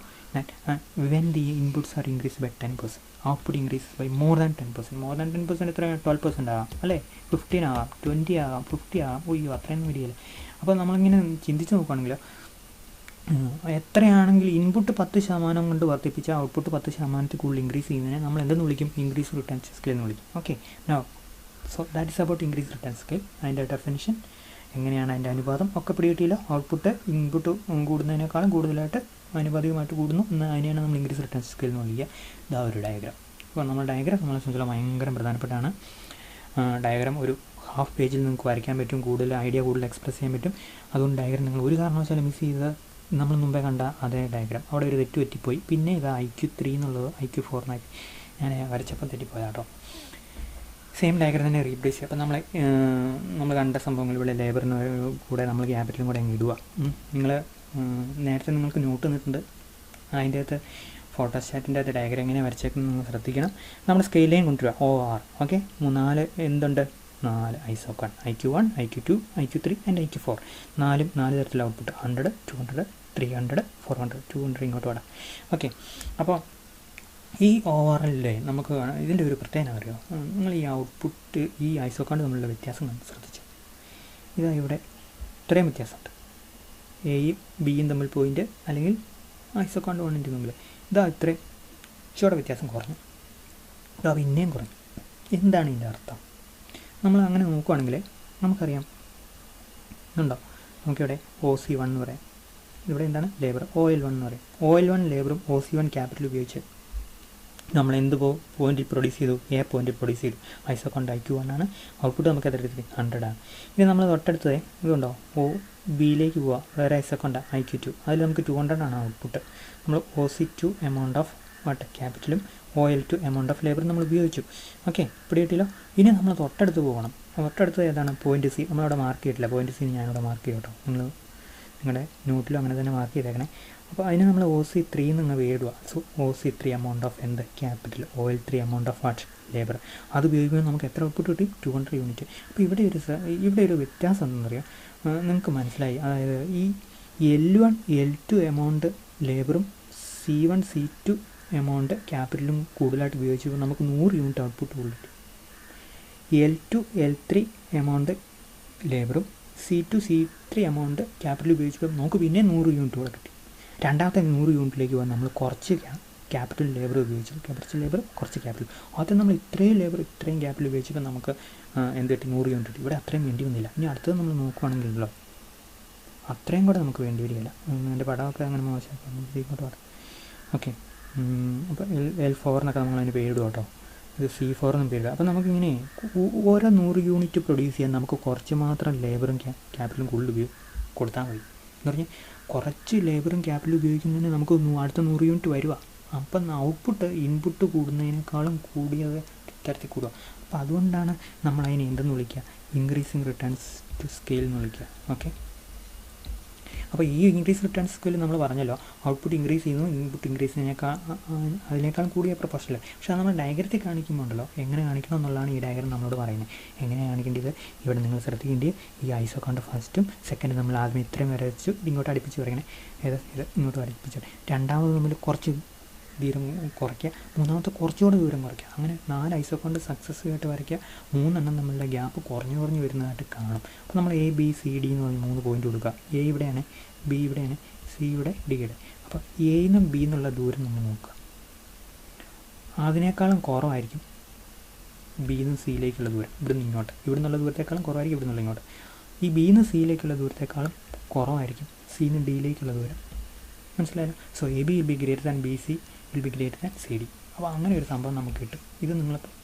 When the inputs are increase by 10%, output increase by more than 10%. More than 10% എത്ര 12% ആകാം, അല്ലേ, 15 ആകാം, 20 ആകാം, 50 ആകാം. ഒയ്യോ, അത്രയൊന്നും വരികയില്ല. അപ്പോൾ നമ്മളിങ്ങനെ ചിന്തിച്ച് നോക്കുകയാണെങ്കിൽ എത്രയാണെങ്കിൽ ഇൻപുട്ട് 10% കൊണ്ട് വർദ്ധിപ്പിച്ച ഔട്ട്പുട്ട് 10% കൂടുതൽ ഇൻക്രീസ് ചെയ്യുന്നതിനെ നമ്മൾ എന്തെന്ന് വിളിക്കും, ഇൻക്രീസ് റിട്ടേൺസ് സ്കെയിൽ എന്ന് വിളിക്കും. Okay, now so that is about increase return scale. അതിൻ്റെ ഡെഫിനിഷൻ എങ്ങനെയാണ്, അതിൻ്റെ അനുപാതം ഒക്കെ പിടികിട്ടിയില്ല. ഔട്ട്പുട്ട് ഇൻപുട്ട് കൂടുന്നതിനേക്കാളും കൂടുതലായിട്ട് ആനുപാതികമായിട്ട് കൂടുന്നു എന്ന് അതിനെയാണ് നമ്മൾ ഇൻക്രീസ് റിട്ടേൺ സ്കെയിൽ എന്ന് വിളിക്കുക. ഇതാ ഒരു ഡയഗ്രാം. അപ്പോൾ നമ്മൾ ഡയഗ്രാം നമ്മളെ സംബന്ധിച്ചുള്ള ഭയങ്കര പ്രധാനപ്പെട്ടാണ്. ഡയഗ്രാം ഒരു ഹാഫ് പേജിൽ നിങ്ങൾക്ക് വരയ്ക്കാൻ പറ്റും, കൂടുതൽ ഐഡിയ കൂടുതൽ എക്സ്പ്രസ് ചെയ്യാൻ പറ്റും. അതുകൊണ്ട് ഡയഗ്രാം നിങ്ങൾ ഒരു കാരണവശാലും മിസ് ചെയ്ത് നമ്മൾ മുമ്പേ കണ്ട അതേ ഡയഗ്രാം അവിടെ ഒരു തെറ്റ് പറ്റിപ്പോയി. പിന്നെ ഇത് IQ3 എന്നുള്ളത് IQ4 എന്നാക്കി ഞാൻ വരച്ചപ്പോൾ തെറ്റിപ്പോയാട്ടോ. സെയിം ഡയഗ്രാം തന്നെ റീപ്ലേസ് ചെയ്യുക. അപ്പോൾ നമ്മൾ കണ്ട സംഭവങ്ങൾ ഇവിടെ ലേബറിന് കൂടെ നമ്മൾ ക്യാപിറ്റലും കൂടെ അങ്ങ് ഇടുക. നിങ്ങൾ നേരത്തെ നിങ്ങൾക്ക് നോട്ട് തന്നിട്ടുണ്ട്, അതിൻ്റെ അകത്ത് ഫോട്ടോസ്റ്റാറ്റിൻ്റെ അകത്ത് ഡയഗ്രാം എങ്ങനെ വരച്ചേക്കുന്നത് നിങ്ങൾ ശ്രദ്ധിക്കണം. നമ്മൾ സ്കെയിൽ ലൈൻ കൊണ്ടുവരിക OR. ഓക്കെ, 4 എന്തുണ്ട്, 4 ഐസോക്കോൺ, IQ1, IQ2, IQ3 and IQ4. 4 തരത്തിലുള്ള ഔട്ട്പുട്ട്, 100, 200, 300, 400, 200 ഇങ്ങോട്ട് വേണം. ഓക്കെ, അപ്പോൾ ഈ ഓവറിലെ നമുക്ക് ഇതിൻ്റെ ഒരു പ്രത്യേകത അറിയോ, നിങ്ങൾ ഈ ഔട്ട്പുട്ട് ഈ ഐസോക്കോണ്ട് തമ്മിലുള്ള വ്യത്യാസം ശ്രദ്ധിച്ചു. ഇതാ ഇവിടെ ഇത്രയും വ്യത്യാസമുണ്ട്, എയും ബിയും തമ്മിൽ പോയിൻ്റ്, അല്ലെങ്കിൽ ഐസോക്കോണ്ട് 1 തമ്മിൽ ഇതാ ഇത്രയും ഇച്ചിരി വ്യത്യാസം കുറഞ്ഞു, ഇതാ പിന്നെയും കുറഞ്ഞു. എന്താണ് ഇതിൻ്റെ അർത്ഥം? നമ്മൾ അങ്ങനെ നോക്കുകയാണെങ്കിൽ നമുക്കറിയാം, ഉണ്ടോ, നമുക്കിവിടെ OC1 എന്ന് പറയാം, ഇവിടെ എന്താണ് ലേബർ OL1 എന്ന് പറയും. OL1 ലേബറും OC1 ക്യാപിറ്റൽ ഉപയോഗിച്ച് നമ്മൾ എന്ത് പോയിൻറ്റിൽ പ്രൊഡ്യൂസ് ചെയ്തു, A പോയിൻറ്റിൽ പ്രൊഡ്യൂസ് ചെയ്തു. ഐസോക്കോണ്ട് IQ1 ആണ്, ഔട്ട്പുട്ട് നമുക്ക് എത്ര എടുത്ത് 100 ആണ്. ഇനി നമ്മൾ തൊട്ടടുത്തത് ഇതുണ്ടോ, ബിയിലേക്ക് പോവുക, വേറെ ഐസോക്കോണ്ട് IQ2, അതിൽ നമുക്ക് 200 ആണ് ഔട്ട്പുട്ട്. നമ്മൾ OC2 എമൗണ്ട് ഓഫ് ക്യാപിറ്റലും OL2 എമൗണ്ട് ഓഫ് ലേബറും നമ്മൾ ഉപയോഗിച്ചു. ഓക്കെ, ഇവിടെ കിട്ടിയല്ലോ. ഇനി നമ്മൾ തൊട്ടടുത്ത് പോകണം. തൊട്ടടുത്ത് ഏതാണ്, പോയിൻറ്റ് C. നമ്മളവിടെ മാർക്ക് ചെയ്തിട്ടില്ല, പോയിൻറ്റ് C ഞാനിവിടെ മാർക്ക് ചെയ്യും കേട്ടോ. നിങ്ങളുടെ നോട്ടിലും അങ്ങനെ തന്നെ മാർക്ക് ചെയ്തേക്കണേ. അപ്പോൾ അതിന് നമ്മൾ OC3 നിങ്ങൾ വേടുക. സോ OC3 എമൗണ്ട് ഓഫ് എന്ത് capital, OL3 amount of what labour. അത് ഉപയോഗിക്കുമ്പോൾ നമുക്ക് എത്ര ഔട്ട്പുട്ട് കിട്ടി, 200 യൂണിറ്റ്. അപ്പോൾ ഇവിടെ ഒരു വ്യത്യാസം എന്താണെന്നറിയാം, നിങ്ങൾക്ക് മനസ്സിലായി. അതായത് ഈ L1 L2 amount ലേബറും C1 C2 amount ക്യാപിറ്റലും കൂടുതലായിട്ട് ഉപയോഗിച്ചപ്പോൾ നമുക്ക് 100 യൂണിറ്റ് ഔട്ട്പുട്ട് കൂടുതൽ. L2 L3 എമൗണ്ട് ലേബറും C2 C3 എമൗണ്ട് ക്യാപിറ്റൽ ഉപയോഗിച്ചപ്പോൾ നമുക്ക് പിന്നെ 100 യൂണിറ്റ് കൂടെ കിട്ടി. രണ്ടാമത്തെ 100 യൂണിറ്റിലേക്ക് പോകാൻ നമ്മൾ കുറച്ച് ക്യാപിറ്റൽ ലേബർ ഉപയോഗിച്ചു, ക്യാപിറ്റൽ ലേബർ കുറച്ച് ക്യാപിറ്റൽ. ആദ്യം നമ്മൾ ഇത്രയും ലേബർ ഇത്രയും ക്യാപിറ്റൽ ഉപയോഗിച്ചപ്പോൾ നമുക്ക് എന്ത് കിട്ടി, 100 യൂണിറ്റ് കിട്ടി. ഇവിടെ അത്രയും വേണ്ടി വന്നില്ല. ഇനി അടുത്തത് നമ്മൾ നോക്കുകയാണെങ്കിലോ അത്രയും കൂടെ നമുക്ക് വേണ്ടി വരികയില്ല. എൻ്റെ പടമൊക്കെ അങ്ങനെ മോശം ഇങ്ങോട്ട് പറയാം. ഓക്കെ, അപ്പോൾ L4 എന്നൊക്കെ നമ്മൾ അതിന് പേരിടും കേട്ടോ. ഇത് C4 എന്നും പേരിടുക. അപ്പോൾ നമുക്കിങ്ങനെ ഓരോ 100 യൂണിറ്റ് പ്രൊഡ്യൂസ് ചെയ്യാൻ നമുക്ക് കുറച്ച് മാത്രം ലേബറും ക്യാപിറ്റലും കൂടുതൽ കൊടുത്താൽ മതി. എന്ന് പറഞ്ഞാൽ കുറച്ച് ലേബറും ക്യാപിറ്റലും ഉപയോഗിക്കുന്നതിന് നമുക്ക് അടുത്ത 100 യൂണിറ്റ് വരിക. അപ്പം ഔട്ട്പുട്ട് ഇൻപുട്ട് കൂടുന്നതിനേക്കാളും കൂടിയത് തരത്തിൽ കൂടുക. അപ്പോൾ അതുകൊണ്ടാണ് നമ്മളതിനെ എന്തെന്ന് വിളിക്കുക, ഇൻക്രീസിങ് റിട്ടേൺസ് ടു സ്കെയിൽ എന്ന് വിളിക്കുക. ഓക്കെ, അപ്പോൾ ഈ ഇൻക്രീസ് റിട്ടേൺ സ്കെയിൽ നമ്മൾ പറഞ്ഞല്ലോ, ഔട്ട്പുട്ട് ഇൻക്രീസ് ചെയ്യുന്നു, ഇൻപുട്ട് ഇൻക്രീസ് അതിനേക്കാളും കൂടിയ പ്രൊപ്പോഷനിൽ. പക്ഷേ അത് നമ്മൾ ഡയഗ്രത്തിൽ കാണിക്കുമ്പോൾ ഉണ്ടല്ലോ, എങ്ങനെ കാണിക്കണം എന്നുള്ളതാണ് ഈ ഡയഗ്രം നമ്മളോട് പറയുന്നത്. എങ്ങനെ കാണിക്കേണ്ടത്, ഇവിടെ നിങ്ങൾ ശ്രദ്ധിക്കേണ്ടത് ഈ ഐസോക്കോണ്ട് ഫസ്റ്റും സെക്കൻഡും നമ്മൾ ആദ്യം ഇത്രയും വരെ വെച്ചു ഇങ്ങോട്ട് അടുപ്പിച്ച് പറയണേ, ഇത് ഇങ്ങോട്ട് അടുപ്പിച്ചു. രണ്ടാമത് നമ്മൾ കുറച്ച് ദൂരം കുറയ്ക്കുക, മൂന്നാമത്തെ കുറച്ചുകൂടെ ദൂരം കുറയ്ക്കുക. അങ്ങനെ 4 ഐസോക്കോണ്ട് സക്സസ്സീവ് ആയിട്ട് വരയ്ക്കുക. 3 എണ്ണം നമ്മളുടെ ഗ്യാപ്പ് കുറഞ്ഞു വരുന്നതായിട്ട് കാണും. അപ്പോൾ നമ്മൾ ABCD എന്ന് പറഞ്ഞ് 3 പോയിൻ്റ് കൊടുക്കുക. A ഇവിടെയാണ്, B ഇവിടെയാണ്, C ഇവിടെ, D ഇവിടെ. അപ്പോൾ A നിന്നും B എന്നുള്ള ദൂരം നമ്മൾ നോക്കുക, അതിനേക്കാളും കുറവായിരിക്കും B നിന്ന് Cയിലേക്കുള്ള ദൂരം. ഇവിടെ നിന്ന് ഇങ്ങോട്ട്, ഇവിടെ നിന്നുള്ള ദൂരത്തേക്കാളും കുറവായിരിക്കും ഇവിടെ നിന്നുള്ള ഇങ്ങോട്ട്. ഈ B നിന്ന് Cയിലേക്കുള്ള ദൂരത്തേക്കാളും കുറവായിരിക്കും C നിന്ന് Dയിലേക്കുള്ള ദൂരം. മനസ്സിലായല്ലോ? So AB will be greater than BC will be greater than CD. അപ്പോൾ അങ്ങനെ ഒരു സംഭവം നമുക്ക് കിട്ടും. ഇത് നിങ്ങൾ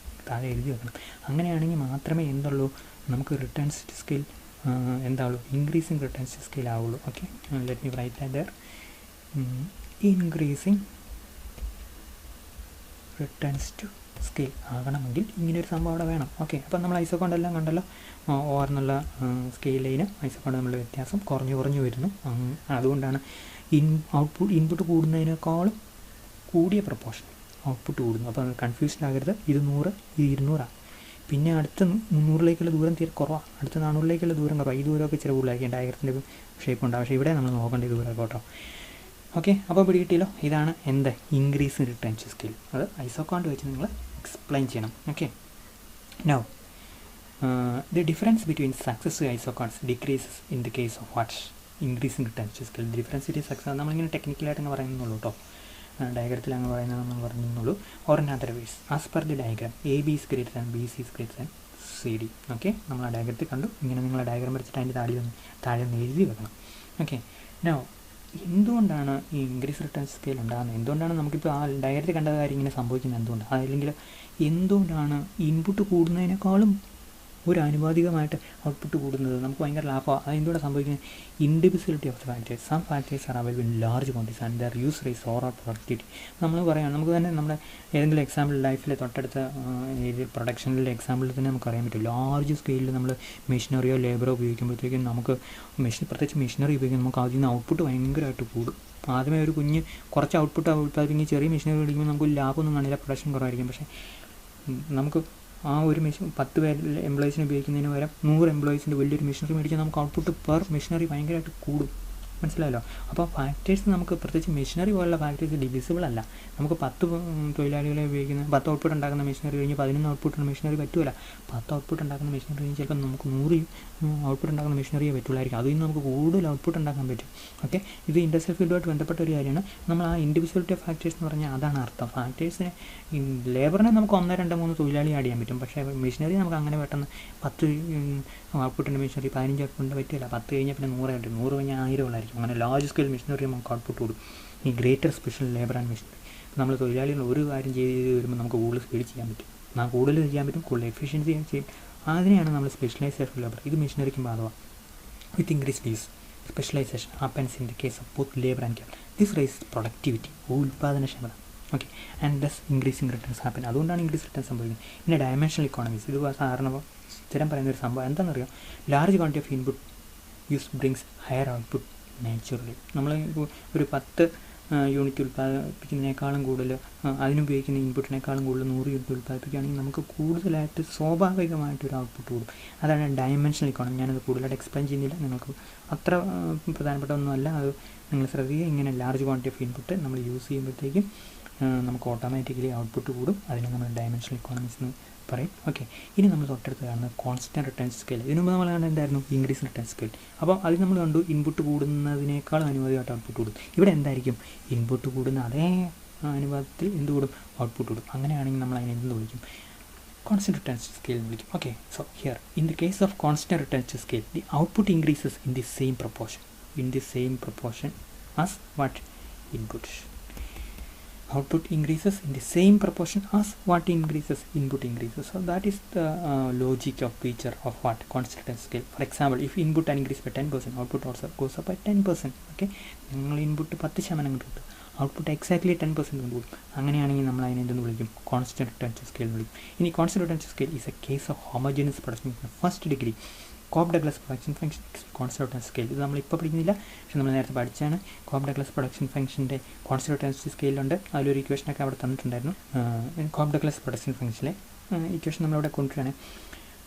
താഴെ എഴുതി വെക്കണം. അങ്ങനെയാണെങ്കിൽ മാത്രമേ എന്തുള്ളൂ, നമുക്ക് റിട്ടേൺസ് ടു സ്കെയിൽ എന്താവുള്ളൂ, ഇൻക്രീസിങ് റിട്ടേൺസ് ടു സ്കെയിൽ ആവുള്ളൂ. Okay, let me write that there. Increasing returns to scale ആകണമെങ്കിൽ ഇങ്ങനെയൊരു സംഭവം അവിടെ വേണം. ഓക്കെ, അപ്പോൾ നമ്മൾ ഐസോക്കോണ്ട് എല്ലാം കണ്ടല്ലോ. ഓർ എന്നുള്ള സ്കെയിൽ ലൈന് ഐസോക്കോണ്ട് തമ്മിലുള്ള വ്യത്യാസം കുറഞ്ഞു വരുന്നു. അതുകൊണ്ടാണ് ഇൻപുട്ട് കൂടുന്നതിനേക്കാളും കൂടിയ പ്രൊപ്പോർഷൻ ഔട്ട്പുട്ട് കൂടുന്നു. അപ്പോൾ കൺഫ്യൂഷൻ ആകരുത്. ഇത് 100, ഇത് 200. പിന്നെ അടുത്ത 300ലേക്കുള്ള ദൂരം തീരെ കുറവാണ്, അടുത്ത 400ലേക്കുള്ള ദൂരം കുറവാണ്. ഈ ദൂരമൊക്കെ ഇച്ചിരി കൂടുതലായിരിക്കും, ഡയഗ്രത്തിൻ്റെ ഷേപ്പ് ഉണ്ടാവും. പക്ഷേ ഇവിടെ നമ്മൾ നോക്കേണ്ട ദൂരമൊക്കെ കേട്ടോ. ഓക്കെ, അപ്പോൾ പിടികിട്ടിയല്ലോ. ഇതാണ് എന്ത് ഇൻക്രീസ് റിട്ടേൺസ് സ്കെയിൽ. അത് ഐസോക്കോണ്ട് വെച്ച് നിങ്ങൾ എക്സ്പ്ലെയിൻ ചെയ്യണം. Okay, now the difference between successive isoquants decreases in the case of what increasing returns scale. Difference between success നമ്മളിങ്ങനെ ടെക്നിക്കലായിട്ട് അങ്ങ് പറയുന്നുള്ളൂ കേട്ടോ, ഡയഗ്രത്തിൽ അങ്ങ് പറയുന്നത് നമ്മൾ പറഞ്ഞുള്ളൂ. Or in other vase, as per the diagram AB is greater than BC is greater than C D. Okay, നമ്മൾ ആ ഡയഗ്രത്തിൽ കണ്ടു. ഇങ്ങനെ നിങ്ങൾ ഡയഗ്രം വരച്ചിട്ട് അതിൻ്റെ താഴെ ഒന്ന് എഴുതി വെക്കണം. ഓക്കെ, നൗ എന്തുകൊണ്ടാണ് ഈ ഇൻക്രീസ് റിട്ടേൺ സ്കെയിൽ ഉണ്ടാകുന്നത്? എന്തുകൊണ്ടാണ് നമുക്കിപ്പോൾ ആ ഡയഗ്രത്തിൽ കണ്ട കാര്യം ഇങ്ങനെ സംഭവിക്കുന്നത്? എന്തുകൊണ്ടാണ്? അല്ലെങ്കിൽ എന്തുകൊണ്ടാണ് ഇൻപുട്ട് കൂടുന്നതിനേക്കാളും ഒരു ആനുപാതികമായിട്ട് ഔട്ട്പുട്ട് കൂടുന്നത് നമുക്ക് ഭയങ്കര ലാഭമാണ്? അതെന്തുകൊണ്ട് സംഭവിക്കുന്നത്? Indivisibility of the factors. Some factors are available in large quantities and their use raises or productivity. നമ്മൾ പറയാം, നമുക്ക് തന്നെ നമ്മുടെ ഏതെങ്കിലും എക്സാമ്പിൾ ലൈഫിലെ തൊട്ടടുത്ത ഇത് പ്രൊഡക്ഷനിലെ എക്സാമ്പിളിൽ തന്നെ നമുക്ക് അറിയാൻ പറ്റും. ലാർജ് സ്കെയിലിൽ നമ്മൾ മെഷീനറിയോ ലേബറോ ഉപയോഗിക്കുമ്പോഴത്തേക്കും നമുക്ക് പ്രത്യേകിച്ച് മെഷീനറി ഉപയോഗിക്കുമ്പോൾ നമുക്ക് അതിൽ നിന്ന് ഔട്ട്പുട്ട് ഭയങ്കരമായിട്ട് കൂടും. ആദ്യമേ ഒരു കുറച്ച് ഔട്ട്പുട്ട് ഉൽപ്പാദിപ്പിക്കുന്ന ചെറിയ മെഷീനറി ഉപയോഗിക്കുമ്പോൾ നമുക്ക് ലാഭമൊന്നും കാണില്ല, പ്രൊഡക്ഷൻ കുറവായിരിക്കും. പക്ഷേ നമുക്ക് ആ ഒരു 10 എംപ്ലോയീസിനെ ഉപയോഗിക്കുന്നതിന് പകരം 100 എംപ്ലോയീസിൻ്റെ വലിയൊരു മെഷീനറി മേടിച്ചാൽ നമുക്ക് ഔട്ട്പുട്ട് പെർ മെഷീനറി ഭയങ്കരമായിട്ട് കൂടും. മനസ്സിലായല്ലോ? അപ്പോൾ ഫാക്ടേഴ്സ് നമുക്ക് പ്രത്യേകിച്ച് മെഷീനറി പോലുള്ള ഫാക്ടേഴ്സ് ഡിവിസിബിൾ അല്ല. നമുക്ക് 10 തൊഴിലാളികളെ ഉപയോഗിക്കുന്ന 10 ഔട്ട്പുട്ട് ഉണ്ടാക്കുന്ന മെഷീനറി കഴിഞ്ഞ് 11 ഔട്ട്പുട്ട് മെഷീനറി പറ്റുമല്ല. 10 ഔട്ട്പുട്ട് ഉണ്ടാക്കുന്ന മെഷീനറി കഴിഞ്ഞ് ചിലപ്പോൾ നമുക്ക് 100 ഔട്ട്പുട്ട് ഉണ്ടാക്കുന്ന മെഷീനറിയെ പറ്റുള്ളായിരിക്കും. അതിൽ നിന്ന് നമുക്ക് കൂടുതൽ ഔട്ട്പുട്ട് ഉണ്ടാക്കാൻ പറ്റും. ഓക്കെ, ഇത് ഇൻഡസ്ട്രിയൽ ഫീൽഡുമായിട്ട് ബന്ധപ്പെട്ട ഒരു കാര്യമാണ്. നമ്മൾ ആ ഇൻഡിവിജ്വാലിറ്റി ഓഫ് ഫാക്ടേഴ്സ് എന്ന് പറഞ്ഞാൽ അതാണ് അർത്ഥം. ഫാക്ടേഴ്സിനെ ലേബറിനെ നമുക്ക് 1, 2, 3 തൊഴിലാളി ആഡ് ചെയ്യാൻ പറ്റും. പക്ഷേ മെഷീനറി നമുക്ക് അങ്ങനെ പെട്ടെന്ന് 10 ഔട്ട്പുട്ടിൻ്റെ മെഷീനറി 15 ഔട്ട്പുട്ടിൻ്റെ പറ്റില്ല. 10 കഴിഞ്ഞാൽ പിന്നെ 100 ആയിട്ട് 100 കഴിഞ്ഞാൽ 1000 ഉള്ളായിരിക്കും. അങ്ങനെ ലാർജ് സ്കെയിൽ മെഷീനറി നമുക്ക് ഔട്ട്പുട്ട് കൊടുക്കും. ഈ greater special labour and machinery നമ്മൾ തൊഴിലാളികൾ ഒരു കാര്യം ചെയ്ത് വരുമ്പോൾ നമുക്ക് കൂടുതൽ സ്പീഡ് ചെയ്യാൻ പറ്റും. കൂടുതൽ ചെയ്യാൻ പറ്റും, കൂടുതൽ എഫിഷ്യൻസി ചെയ്യും. അതിനെയാണ് നമ്മൾ സ്പെഷ്യലൈസേഷൻ ലേബർ. ഇത് മെഷീനറിക്കും ബാധകമാണ്. With increased use specialisation happens in the case of both labour and capital. This raise productivity, ഉൽപ്പാദനക്ഷമത. Okay, and thus increasing returns happen. അതുകൊണ്ടാണ് ഇൻക്രീസ് റിട്ടേൺ സംഭവിക്കുന്നത്. പിന്നെ ഡയമെൻഷണൽ ഇക്കോണമീസ്, ഇത് സാധാരണ സ്ഥിരം പറയുന്ന ഒരു സംഭവം എന്താണെന്നറിയാം. Large quantity of input use brings higher output naturally. നമ്മൾ ഒരു 10 യൂണിറ്റ് ഉൽപ്പാദിപ്പിക്കുന്നതിനേക്കാളും കൂടുതൽ അതിനുപയോഗിക്കുന്ന ഇൻപുട്ടിനേക്കാളും കൂടുതൽ 100 യൂണിറ്റ് ഉൽപ്പാദിപ്പിക്കുകയാണെങ്കിൽ നമുക്ക് കൂടുതലായിട്ട് സ്വാഭാവികമായിട്ടൊരു ഔട്ട്പുട്ട് കൂടും. അതാണ് ഡയമെൻഷണൽ ഇക്കോണമി. ഞാനത് കൂടുതലായിട്ട് എക്സ്പ്ലെയിൻ ചെയ്യുന്നില്ല, നിങ്ങൾക്ക് അത്ര പ്രധാനപ്പെട്ട ഒന്നുമല്ല. അത് നിങ്ങൾ ശ്രദ്ധിക്കുക. ഇങ്ങനെ ലാർജ് ക്വാണ്ടിറ്റി ഓഫ് ഇൻപുട്ട് നമ്മൾ യൂസ് ചെയ്യുമ്പോഴത്തേക്കും നമുക്ക് ഓട്ടോമാറ്റിക്കലി ഔട്ട്പുട്ട് കൂടും. അതിനെ നമ്മൾ ഡയമെൻഷണൽ ഇക്കോണമീസ് എന്ന് പറയും. ഓക്കെ, ഇനി നമ്മൾ തൊട്ടടുത്ത് കാണുന്നത് കോൺസ്റ്റൻറ്റ് റിട്ടേൺ സ്കെയിൽ. ഇതിനു മുമ്പ് നമ്മൾ കാണുന്നത് എന്തായിരുന്നു? Increase return scale. അപ്പോൾ അതിൽ നമ്മൾ കണ്ടു ഇൻപുട്ട് കൂടുന്നതിനേക്കാൾ അനുപാതമായിട്ട് ഔട്ട്പുട്ട് കൂടും. ഇവിടെ എന്തായിരിക്കും? ഇൻപുട്ട് കൂടുന്ന അതേ അനുപാതത്തിൽ എന്ത് കൂടും? ഔട്ട്പുട്ട് കൂടും. അങ്ങനെയാണെങ്കിൽ നമ്മൾ അതിനെ എന്ത് വിളിക്കും? കോൺസ്റ്റൻറ്റ് റിട്ടേൺ സ്കെയിൽ എന്ന് വിളിക്കും. Okay, so here in the case of constant return scale the output increases in the same proportion as what input. Output increases in the same proportion as what increases, input increases. So that is the logic of feature of what? Constant scale. For example, if input increase by 10%, output also goes up by 10%. Okay, നിങ്ങൾ input 10% കിട്ടും, output exactly 10% കൊടുക്കും. അങ്ങനെയാണെങ്കിൽ നമ്മൾ അതിനെ എന്തെന്ന് വിളിക്കും? Constant return scale വിളിക്കും. ഇനി constant return scale is a case of homogeneous production first degree. Cobb Douglas production function constant return scale. ഇത് നമ്മളിപ്പോൾ പഠിക്കുന്നില്ല, പക്ഷേ നമ്മൾ നേരത്തെ പഠിച്ചാണ്. കോപ്പ്-ഡഗ്ലസ് പ്രൊഡക്ഷൻ ഫംഗ്ഷൻ്റെ കോൺസ്റ്റൻറ്റ് റിട്ടേൺ സ്കെയിലുണ്ട്. അതിലൊരു ഇക്വേഷനൊക്കെ അവിടെ തന്നിട്ടുണ്ടായിരുന്നു. കോപ്പ്-ഡഗ്ലസ് പ്രൊഡക്ഷൻ ഫംഗ്ഷനിലെ ഇക്വേഷൻ നമ്മളിവിടെ കൊണ്ടുവരികയാണ്.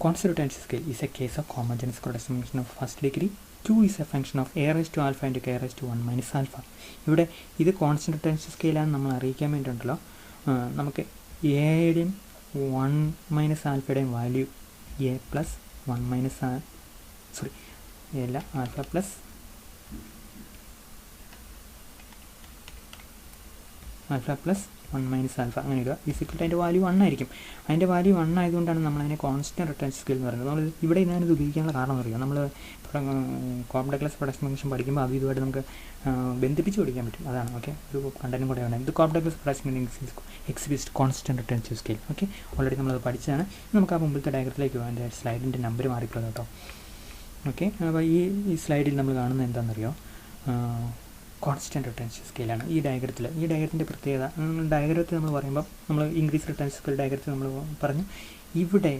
Constant return scale is a case of homogeneous production function of first degree. 2 is a function of a raised to alpha into k raised to 1 minus alpha. ഇവിടെ ഇത് constant return സ്കെയിലാണെന്ന് നമ്മൾ അറിയിക്കാൻ വേണ്ടിയിട്ടുണ്ടല്ലോ. നമുക്ക് എയുടെയും 1 minus ആൽഫയുടെയും value A plus 1 minus alpha plus alpha plus 1 minus alpha അങ്ങനെ ഇടുക. Is equal അതിൻ്റെ വാല്യൂ 1 ആയിരിക്കും. അതിൻ്റെ വാല്യൂ 1 ആയതുകൊണ്ടാണ് നമ്മളതിനെ കോൺസ്റ്റൻറ്റ് റിട്ടേൺ സ്കെയിൽ എന്ന് പറയുന്നത്. നമ്മൾ ഇവിടെ ഞാനിത് ഉപയോഗിക്കാനുള്ള കാരണം എന്ന് അറിയാം. നമ്മൾ കോപ്പ്-ഡഗ്ലസ് പ്രൊഡക്ഷൻ ഫംഗ്ഷൻ പഠിക്കുമ്പോൾ അത് ഇതുമായിട്ട് നമുക്ക് ബന്ധിപ്പിച്ച് പഠിക്കാൻ പറ്റും. അതാണ്. ഓക്കെ, ഒരു കണ്ടൻറ്റും കൂടെ വേണം. ഇത് Cobb Douglas production exhibit constant return scale. Okay, already നമ്മളത് പഠിച്ചതാണ്. നമുക്ക് ആ മുമ്പിലത്തെ ഡയഗ്രത്തിലേക്ക് പോകാം. എൻ്റെ സ്ലൈഡിൻ്റെ നമ്പർ മാറിപ്പോയത് കേട്ടോ. ഓക്കെ, അപ്പോൾ ഈ സ്ലൈഡിൽ നമ്മൾ കാണുന്നത് എന്താണെന്നറിയോ? കോൺസ്റ്റൻറ്റ് റിട്ടേൺ സ്കെയിലാണ് ഈ ഡയഗ്രത്തിൻ്റെ പ്രത്യേകത. ഡയഗ്രത്തിൽ നമ്മൾ പറയുമ്പോൾ നമ്മൾ ഇൻക്രീസ് റിട്ടേൺ സ്കെയിൽ ഡയഗ്രത്തിൽ നമ്മൾ പറഞ്ഞു. ഇവിടെ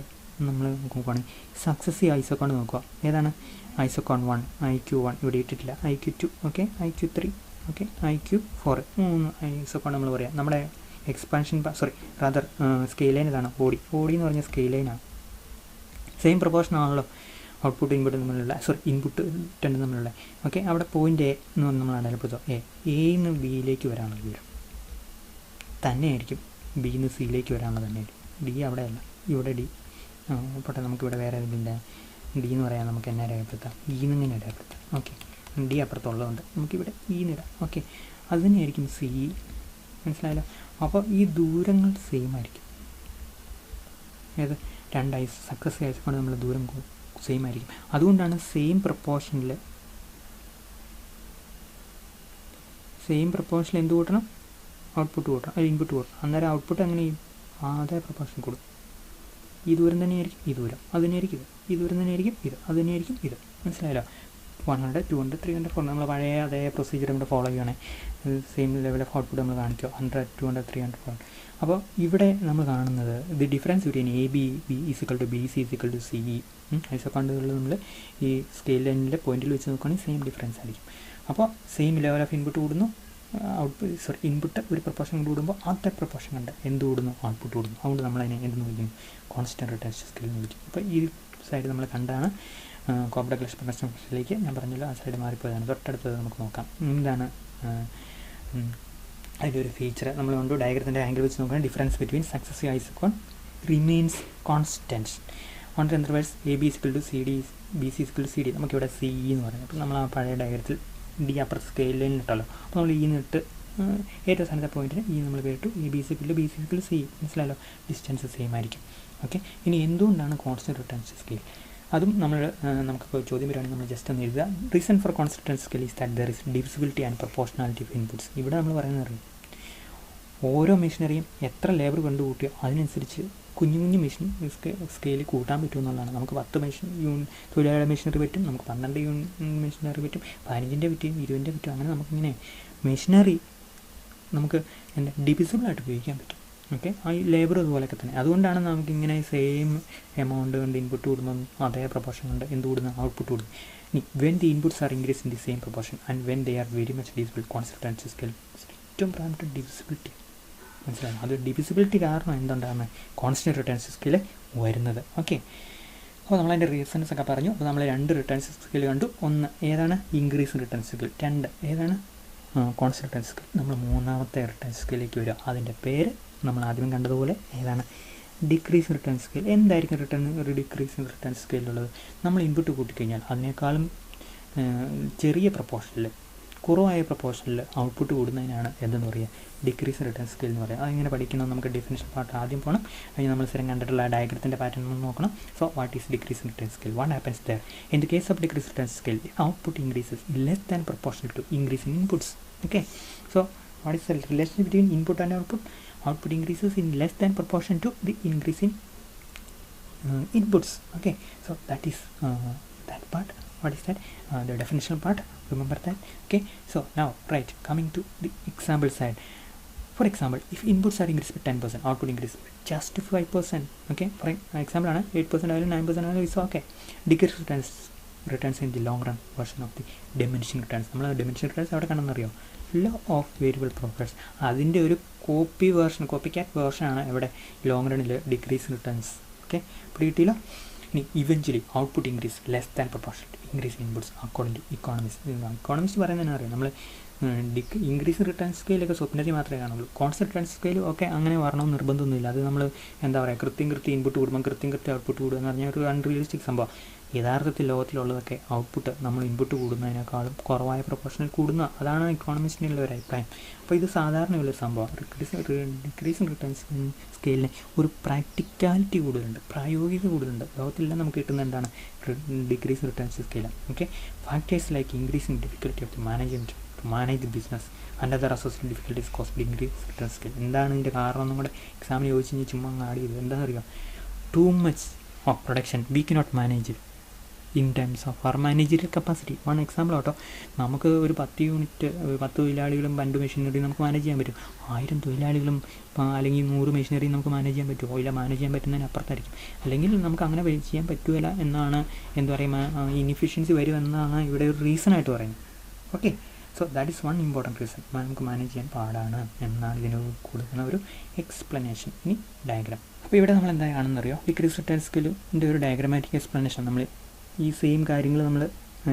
നമ്മൾ നോക്കുകയാണെങ്കിൽ സക്സസീവ് ഐസോക്കോൺ നോക്കുക. ഏതാണ്? ഐസോക്കോൺ 1, IQ1 ഇവിടെ ഇട്ടിട്ടില്ല, IQ2, okay, IQ3, okay, IQ4 3 ഐസോക്കോൺ നമ്മൾ പറയാം. നമ്മുടെ എക്സ്പാൻഷൻ സ്കെയിൽ ലൈൻ ഇതാണ്. ഓടി എന്ന് പറഞ്ഞ സ്കെയിൽ ലൈനാണ്. സെയിം പ്രൊപ്പോർഷൻ ആണല്ലോ ഔട്ട്പുട്ട് ഇൻപുട്ട് തമ്മിലുള്ള ഇൻപുട്ട് രണ്ടും തമ്മിലുള്ള. ഓക്കെ, അവിടെ പോയിൻ്റ് എ എന്ന് പറഞ്ഞാൽ നമ്മൾ അടയാളപ്പെടുത്തുക. എന്ന് ബിയിലേക്ക് വരാനുള്ള ദൂരം തന്നെയായിരിക്കും ബിന്ന് സിയിലേക്ക് വരാനുള്ള തന്നെയായിരിക്കും. ഡി അവിടെയല്ല, ഇവിടെ ഡി. പോട്ടെ, നമുക്കിവിടെ വേറെ ഇതിൻ്റെ ഡി എന്ന് പറയാൻ നമുക്ക് എന്നെ അടയാളപ്പെടുത്താം, ഇന്ന് ഇങ്ങനെ അടയാളപ്പെടുത്താം. ഓക്കെ, ഡി അപ്പുറത്തുള്ളതുകൊണ്ട് നമുക്കിവിടെ ഇന്നിടാം. ഓക്കെ, അത് തന്നെയായിരിക്കും സി. മനസ്സിലായല്ലോ? അപ്പോൾ ഈ ദൂരങ്ങൾ സെയിം ആയിരിക്കും. ഏത് രണ്ട് സക്സസീവ് ഐസക്കോണ്ട് നമ്മൾ ദൂരം സെയിം ആയിരിക്കും. അതുകൊണ്ടാണ് സെയിം പ്രപ്പോർഷനിൽ എന്ത് കൂട്ടണം, ഔട്ട്പുട്ട് കൂട്ടണം, അത് ഇൻപുട്ട് കൂട്ടണം. അന്നേരം ഔട്ട്പുട്ട് എങ്ങനെ ചെയ്യും, അതേ പ്രപ്പോർഷൻ കൊടുക്കും. ഈ ദൂരം തന്നെയായിരിക്കും ഈ ദൂരം, അത് തന്നെയായിരിക്കും ഇത്, ഈ ദൂരം തന്നെയായിരിക്കും ഇത്, അത് തന്നെയായിരിക്കും ഇത്. മനസ്സിലായല്ലോ? 100, 200, 300, 400 നമ്മൾ പഴയ അതേ പ്രൊസീജിയർ നമ്മൾ ഫോളോ ചെയ്യുകയാണെങ്കിൽ സെയിം ലെവൽ ഓഫ് ഔട്ട്പുട്ട് നമ്മൾ കാണിക്കുക. 100, 200, 300, 400. അപ്പോൾ ഇവിടെ നമ്മൾ കാണുന്നത് the difference between A B is equal to B C is equal to C E. ഐസോക്കോണ്ടുകളിൽ നമ്മൾ ഈ സ്കെയിൽ ലൈനിലെ പോയിന്റിൽ വെച്ച് നോക്കുകയാണെങ്കിൽ സെയിം ഡിഫറൻസ് ആയിരിക്കും. അപ്പോൾ സെയിം ലെവൽ ഓഫ് ഇൻപുട്ട് കൂടുന്നു, ഇൻപുട്ട് ഒരു പ്രൊപ്പോർഷൻ കൂടുമ്പോൾ അതേ പ്രൊപ്പോർഷൻ കണ്ട് എന്ത് കൂടുന്നു, ഔട്ട്പുട്ട് കൂടുന്നു. അതുകൊണ്ട് നമ്മളതിനെ എന്ത് വിളിക്കും, കോൺസ്റ്റൻറ്റ് റിട്ടൻഷൻ സ്കെയിൽ എന്ന് വിളിക്കും. അപ്പോൾ ഈ സൈഡ് നമ്മൾ കണ്ടാണ് കോംപ്ലക്സ് എക്സ്പ്രഷനിലേക്ക് ഞാൻ പറഞ്ഞല്ലോ, ആ സൈഡ് മാറിപ്പോയതാണ്. തൊട്ടടുത്തത് നമുക്ക് നോക്കാം. എന്താണ് അതിൻ്റെ ഒരു ഫീച്ചർ നമ്മൾ കൊണ്ട് ഡയഗ്രത്തിൻ്റെ ആംഗിൾ വെച്ച് നോക്കുകയാണെങ്കിൽ difference between successive isoquant remains constant on intervals A B equal to C D, B C equal to C D. നമുക്കിവിടെ സി എന്ന് പറയുന്നത്, അപ്പോൾ നമ്മൾ ആ പഴയ ഡയഗ്രത്തിൽ ഡി അപ്പുറത്ത് സ്കെയിലിൽ ഇട്ടല്ലോ, അപ്പോൾ നമ്മൾ ഈ നിട്ട് ഏറ്റവും അവസാനത്തെ പോയിന്റിന് ഈ നമ്മൾ കേട്ടു A B C equal to B C equal to C. മനസ്സിലായല്ലോ? ഡിസ്റ്റൻസ് സെയിം ആയിരിക്കും. ഓക്കെ, ഇനി എന്തുകൊണ്ടാണ് കോൺസ്റ്റൻറ്റ് റിട്ടൻഷൻ സ്കെയിൽ? അതും നമുക്കിപ്പോൾ ചോദ്യം വരികയാണെങ്കിൽ നമ്മൾ ജസ്റ്റ് ഒന്ന് എഴുതുക. Reason for constant scale is that there is divisibility and proportionality of inputs. ഇവിടെ നമ്മൾ പറയുന്നത് അറിയാം, ഓരോ മെഷീനറിയും എത്ര ലേബർ കണ്ടുകൂട്ടിയോ അതിനനുസരിച്ച് കുഞ്ഞു കുഞ്ഞു മെഷീൻ സ്കെയിൽ കൂട്ടാൻ പറ്റുമെന്നുള്ളതാണ്. നമുക്ക് 10 തൊഴിലാളിയുടെ മെഷീനറി പറ്റും, നമുക്ക് 12 മെഷീനറി പറ്റും, 15ൻ്റെ പറ്റും, 20ൻ്റെ പറ്റും. അങ്ങനെ നമുക്കിങ്ങനെ മെഷീനറി നമുക്ക് ഡിവിസിബിളായിട്ട് ഉപയോഗിക്കാൻ പറ്റും. ഓക്കെ, ആ ലേബർ അതുപോലെയൊക്കെ തന്നെ. അതുകൊണ്ടാണ് നമുക്കിങ്ങനെ സെയിം എമൗണ്ട് കൊണ്ട് ഇൻപുട്ട് കൂടുമ്പോൾ അതേ പ്രൊപ്പോർഷൻ കൊണ്ട് എന്ത് കൂടുന്നു, ഔട്ട്പുട്ട് കൂടുന്നു. ഇനി when the inputs are increase in the same proportion and when they are very much divisible, constant scale ഏറ്റവും പ്രധാനപ്പെട്ട ഡിവിസിബിലിറ്റി. മനസ്സിലാകും? അത് ഡിവിസിബിലിറ്റി കാരണം എന്തുണ്ടാകുന്നത്, കോൺസ്റ്റൻറ്റ് റിട്ടേൺസ് സ്കെയിൽ വരുന്നത്. ഓക്കെ, അപ്പോൾ നമ്മളതിൻ്റെ റീസൺസ് ഒക്കെ പറഞ്ഞു. അപ്പോൾ നമ്മൾ 2 റിട്ടേൺസ് സ്കെയിൽ കണ്ടു. ഒന്ന് ഏതാണ്, ഇൻക്രീസ് റിട്ടേൺ സ്കെയിൽ. 2 ഏതാണ്, കോൺസ്റ്റൻറ്റ് റിട്ടേൺ സ്കെയിൽ. നമ്മൾ 3ാമത്തെ റിട്ടേൺ സ്കെയിലേക്ക് വരിക. അതിൻ്റെ പേര് നമ്മൾ ആദ്യം കണ്ടതുപോലെ ഏതാണ്, ഡിക്രീസ് റിട്ടേൺ സ്കെയിൽ. എന്തായിരിക്കും ഡിക്രീസ് റിട്ടേൺ സ്കെയിലുള്ളത്? നമ്മൾ ഇൻപുട്ട് കൂട്ടിക്കഴിഞ്ഞാൽ അതിനേക്കാളും ചെറിയ പ്രപ്പോർഷനിൽ, കുറവായ പ്രപ്പോർഷനിൽ ഔട്ട്പുട്ട് കൂടുന്നതിനാണ് എന്തെന്ന് പറയുക, ഡിക്രീസ് റിട്ടേൺ സ്കെയിൽ എന്ന് പറയുക. അതിങ്ങനെ പഠിക്കണം. നമുക്ക് ഡെഫിനിഷൻ പാർട്ട് ആദ്യം പോകണം, അതിന് നമ്മൾ സ്ഥിരം കണ്ടിട്ടുള്ള ഡയഗ്രത്തിൻ്റെ പാറ്റേൺ ഒന്ന് നോക്കണം. So what is decrease return scale? What happens there? In the case of decrease return scale output increases less than proportional to increase in inputs. Okay, so what is the relation between input and output? Output increases in less than proportion to the increase in inputs. Okay, so that is that part. What is that? The definitional part. Remember that. Okay, so now right, coming to the example side. For example, if inputs are increased by 10%, output increases by just 5%. Okay, for example, 8% or 9% is okay. Decrease returns in the long run version of the diminishing returns. നമ്മൾ diminishing returns അവിടെ കാണുന്നറിയോ, law of variable profits. അതിൻ്റെ ഒരു copy cat വേർഷനാണ് ഇവിടെ long റണ്ണിൽ decrease returns. Okay, പിടിയിട്ടില്ല. ഇനി eventually output increase less than proportion increase inputs according to economist പറയുന്നതിന് അറിയാം. നമ്മൾ ഇൻക്രീസ് റിട്ടേൺ സ്കെയിലൊക്കെ സ്വപ്നത്തിൽ മാത്രമേ കാണുള്ളൂ. കോൺസ്റ്റൻറ്റ് റിട്ടേൺ സ്കെയിൽ ഒക്കെ അങ്ങനെ വരണമെന്ന് നിർബന്ധമൊന്നുമില്ല. അത് നമ്മൾ എന്താ പറയുക, കൃത്യം ഇൻപുട്ട് കൂടുമ്പോൾ കൃത്യം ഔട്ട്പുട്ട് കൂടുക എന്ന് പറഞ്ഞാൽ ഒരു അൺറിയലിസ്റ്റിക് സംഭവം. യഥാർത്ഥത്തിൽ ലോകത്തിലുള്ളതൊക്കെ ഔട്ട്പുട്ട് നമ്മൾ ഇൻപുട്ട് കൂടുന്നതിനേക്കാളും കുറവായ പ്രൊപ്പോർഷനിൽ കൂടുന്ന, അതാണ് ഇക്കോണമിസ്റ്റിനുള്ള ഒരു അഭിപ്രായം. അപ്പോൾ ഇത് സാധാരണയുള്ള സംഭവം. ഡിക്രീസ് റിട്ടേൺ സ്കെയിലിന് ഒരു പ്രാക്ടിക്കാലിറ്റി കൂടുതലുണ്ട്, പ്രായോഗികത കൂടുതലുണ്ട്. ലോകത്തിലെല്ലാം നമുക്ക് കിട്ടുന്ന എന്താണ്, ഡിക്രീസ് റിട്ടേൺ സ്കെയിലാണ്. Okay, factors like increasing difficulty of the management to manage the business and other associated difficulties cause decrease return scale. എന്താണ് ഇതിൻ്റെ കാരണം എന്നും കൂടെ എക്സാമിന് ചോദിച്ചു കഴിഞ്ഞാൽ ചുമ്മാ ആഡ് ചെയ്തു. എന്താണെന്ന് അറിയാം, too much of production we cannot manage in times of our managerial capacity. One example ആട്ടോ, നമുക്ക് ഒരു 10 യൂണിറ്റ് 10 തൊഴിലാളികളും 2 മെഷീനറി നമുക്ക് മാനേജ് ചെയ്യാൻ പറ്റും. 1000 തൊഴിലാളികളും അല്ലെങ്കിൽ 100 മെഷീനറി നമുക്ക് മാനേജ് ചെയ്യാൻ പറ്റുമോ? ഇല്ല, മാനേജ് ചെയ്യാൻ പറ്റുന്നതിന് അപ്പുറത്തായിരിക്കും. അല്ലെങ്കിൽ നമുക്ക് അങ്ങനെ ചെയ്യാൻ പറ്റുകയില്ല എന്നാണ്, എന്താ പറയുക, ഇൻഎഫിഷ്യൻസി വരുമെന്നാണ് ഇവിടെ ഒരു റീസണായിട്ട് പറയുന്നത്. Okay, so that is one important reason. നമുക്ക് മാനേജ് ചെയ്യാൻ പാടാണ് എന്നാണ് ഇതിന് കൊടുക്കുന്ന ഒരു എക്സ്പ്ലനേഷൻ. ഇനി ഡയഗ്രാം. അപ്പോൾ ഇവിടെ നമ്മൾ എന്താ കാണുന്നറിയോ, ഡിക്രീസ് റിട്ടേൺ സ്കെയിലിൻ്റെ ഒരു ഡയഗ്രാമാറ്റിക് എക്സ്പ്ലനേഷൻ. നമ്മൾ ഈ സെയിം കാര്യങ്ങൾ നമ്മൾ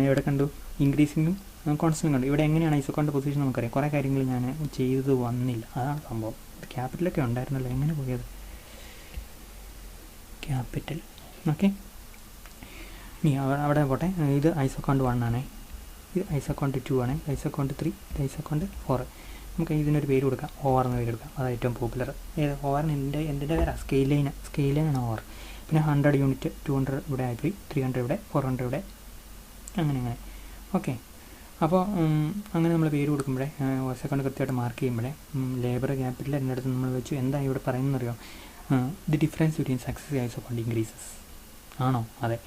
എവിടെ കണ്ടു, ഇൻക്രീസിങ്ങും കോൺസ്റ്റൻറ്റും കണ്ടു. ഇവിടെ എങ്ങനെയാണ് ഐസോക്കോണിൻ്റെ പൊസിഷൻ നമുക്കറിയാം. കുറേ കാര്യങ്ങൾ ഞാൻ ചെയ്ത് വന്നില്ല, അതാണ് സംഭവം. ക്യാപിറ്റലൊക്കെ ഉണ്ടായിരുന്നല്ലോ, എങ്ങനെ പോയത് ക്യാപിറ്റൽ. ഓക്കെ, ഇനി അവിടെ പോട്ടെ. ഇത് ഐസോക്കോണ്ട് 1 ആണ്, ഇത് ഐസോക്കോണ്ട് 2 ആണ്, ഐസോക്കോണ്ട് 3, ഇത് ഐസോക്കോണ്ട് 4. നമുക്ക് ഇതിനൊരു പേര് കൊടുക്കാം, ഓവർ എന്ന് പേര് കൊടുക്കാം. അത് ഏറ്റവും പോപ്പുലർ. ഓവറിന് എൻ്റെ പേരാണ് സ്കെയിൽ ലൈനാണ് ഓവർ. പിന്നെ 100 യൂണിറ്റ് 200 ഇവിടെ ആയിപ്പോയി, 300 ഇവിടെ, 400 ഇവിടെ, അങ്ങനെ. ഓക്കെ, അപ്പോൾ അങ്ങനെ നമ്മൾ പേര് കൊടുക്കുമ്പോഴേ സെക്കൻഡ് കൃത്യമായിട്ട് മാർക്ക് ചെയ്യുമ്പോഴേ ലേബർ ക്യാപിറ്റൽ എന്നിടത്ത് നമ്മൾ വെച്ചു. എന്താ ഇവിടെ പറയുന്നറിയോ? The difference between successive isoquant increases ആണോ? അതെ.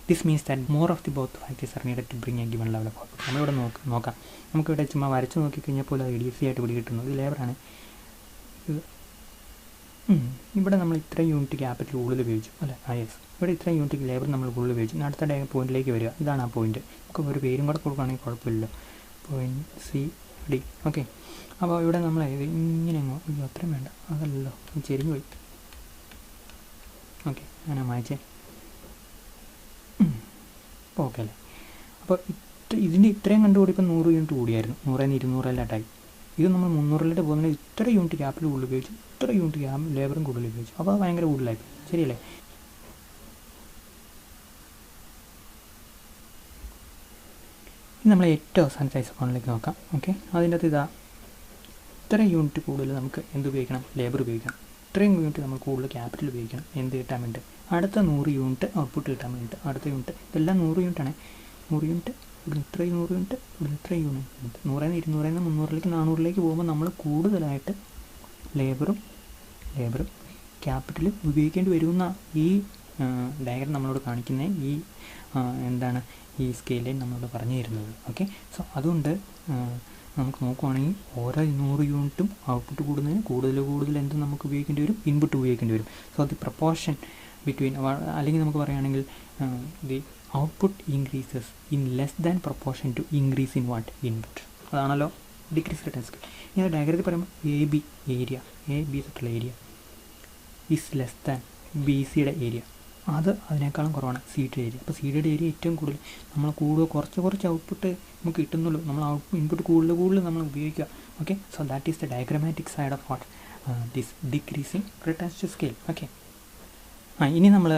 This means that more of the both factors are needed to bring a given level of output. നമ്മളിവിടെ നമുക്കിവിടെ നമുക്കിവിടെ ചുമ്മാ വരച്ച് നോക്കിക്കഴിഞ്ഞാൽ പോലും അത് ഈസി ആയിട്ട് പിടി കിട്ടുന്നു. ഇത് ലേബറാണ്. ഇവിടെ നമ്മൾ ഇത്രയും യൂണിറ്റ് ക്യാപിറ്റൽ ഉള്ളിൽ ഉപയോഗിച്ചു അല്ലേ? യെസ്, ഇവിടെ ഇത്രയും യൂണിറ്റ് ലേബർ നമ്മൾ ഉള്ളിൽ ഉപയോഗിച്ചു. അടുത്ത പോയിന്റിലേക്ക് വരിക. ഇതാണ് ആ പോയിന്റ്. നമുക്ക് ഒരു പേരും കൂടെ കൊടുക്കുകയാണെങ്കിൽ കുഴപ്പമില്ല. Point CD. ഓക്കെ, അപ്പോൾ ഇവിടെ നമ്മൾ ഇങ്ങനെ അത്രയും വേണ്ട, അതല്ലോ ചെരിഞ്ഞു പോയി. ഓക്കെ, അങ്ങനെ മായച്ചേ. അപ്പോൾ ഓക്കെ അല്ലേ? അപ്പോൾ ഇതിൻ്റെ ഇത്രയും കണ്ടുകൂടി ഇപ്പം 100 യൂണിറ്റ് കൂടിയായിരുന്നു. 100 200 ഇത് നമ്മൾ 300 പോകുന്നത് ഇത്ര യൂണിറ്റ് ക്യാപിറ്റൽ കൂടുതൽ ഉപയോഗിച്ചു, ഇത്ര യൂണിറ്റ് ലേബറും കൂടുതൽ ഉപയോഗിച്ചു. അപ്പോൾ അത് ഭയങ്കര കൂടുതലായി, ശരിയല്ലേ? ഇനി നമ്മൾ ഏറ്റവും അവസാനത്തെ ഐസോകോണ്ടിലേക്ക് നോക്കാം. ഓക്കെ, അതിൻ്റെ അകത്ത് ഇത്ര യൂണിറ്റ് കൂടുതൽ നമുക്ക് എന്ത് ഉപയോഗിക്കണം? ലേബർ ഉപയോഗിക്കണം. ഇത്രയും യൂണിറ്റ് നമ്മൾ കൂടുതൽ ക്യാപിറ്റൽ ഉപയോഗിക്കണം. എന്ത് കിട്ടാൻ വേണ്ടി? അടുത്ത 100 യൂണിറ്റ് ഔട്ട്പുട്ട് കിട്ടാൻ വേണ്ടിയിട്ട്. അടുത്ത യൂണിറ്റ് ഇതെല്ലാം 100 യൂണിറ്റാണ്. 100 യൂണിറ്റ് ഇവിടെ ഇത്രയും 100 യൂണിറ്റ്, ഇവിടെ ഇത്രയും യൂണിറ്റ്. 100 200 300 400 പോകുമ്പോൾ നമ്മൾ കൂടുതലായിട്ട് ലേബറും ക്യാപിറ്റലും ഉപയോഗിക്കേണ്ടി വരുന്ന ഈ ഡയഗ്രം നമ്മളോട് കാണിക്കുന്ന ഈ എന്താണ് ഈ സ്കെയിൽ ലൈൻ നമ്മളോട് പറഞ്ഞു തരുന്നത്. ഓക്കെ, സോ അതുകൊണ്ട് നമുക്ക് നോക്കുവാണെങ്കിൽ ഓരോ 100 യൂണിറ്റും ഔട്ട്പുട്ട് കൂടുന്നതിന് കൂടുതൽ എന്ത് നമുക്ക് ഉപയോഗിക്കേണ്ടി വരും? ഇൻപുട്ട് ഉപയോഗിക്കേണ്ടി വരും. സോ ദി പ്രൊപ്പോർഷൻ ബിറ്റ്വീൻ, അല്ലെങ്കിൽ നമുക്ക് പറയുകയാണെങ്കിൽ the output increases in less than proportion to increase in what? Input. അതാണല്ലോ ഡിക്രീസ് റിട്ടേൺ സ്കെയിൽ. ഇനി ഡയഗ്രത്തിൽ പറയുമ്പോൾ AB ഏരിയ, AB തൊട്ടുള്ള ഏരിയ ഈസ് ലെസ് ദാൻ BCയുടെ ഏരിയ. അതിനേക്കാളും കുറവാണ് CD ഏരിയ. അപ്പോൾ CD ഏരിയ ഏറ്റവും കൂടുതൽ നമ്മൾ കുറച്ച് ഔട്ട്പുട്ട് നമുക്ക് കിട്ടുന്നുള്ളൂ. നമ്മൾ ഇൻപുട്ട് കൂടുതൽ നമ്മൾ ഉപയോഗിക്കുക. Okay, so that is the diagrammatic side of what? This decreasing returns to scale. Okay, ഇനി നമ്മൾ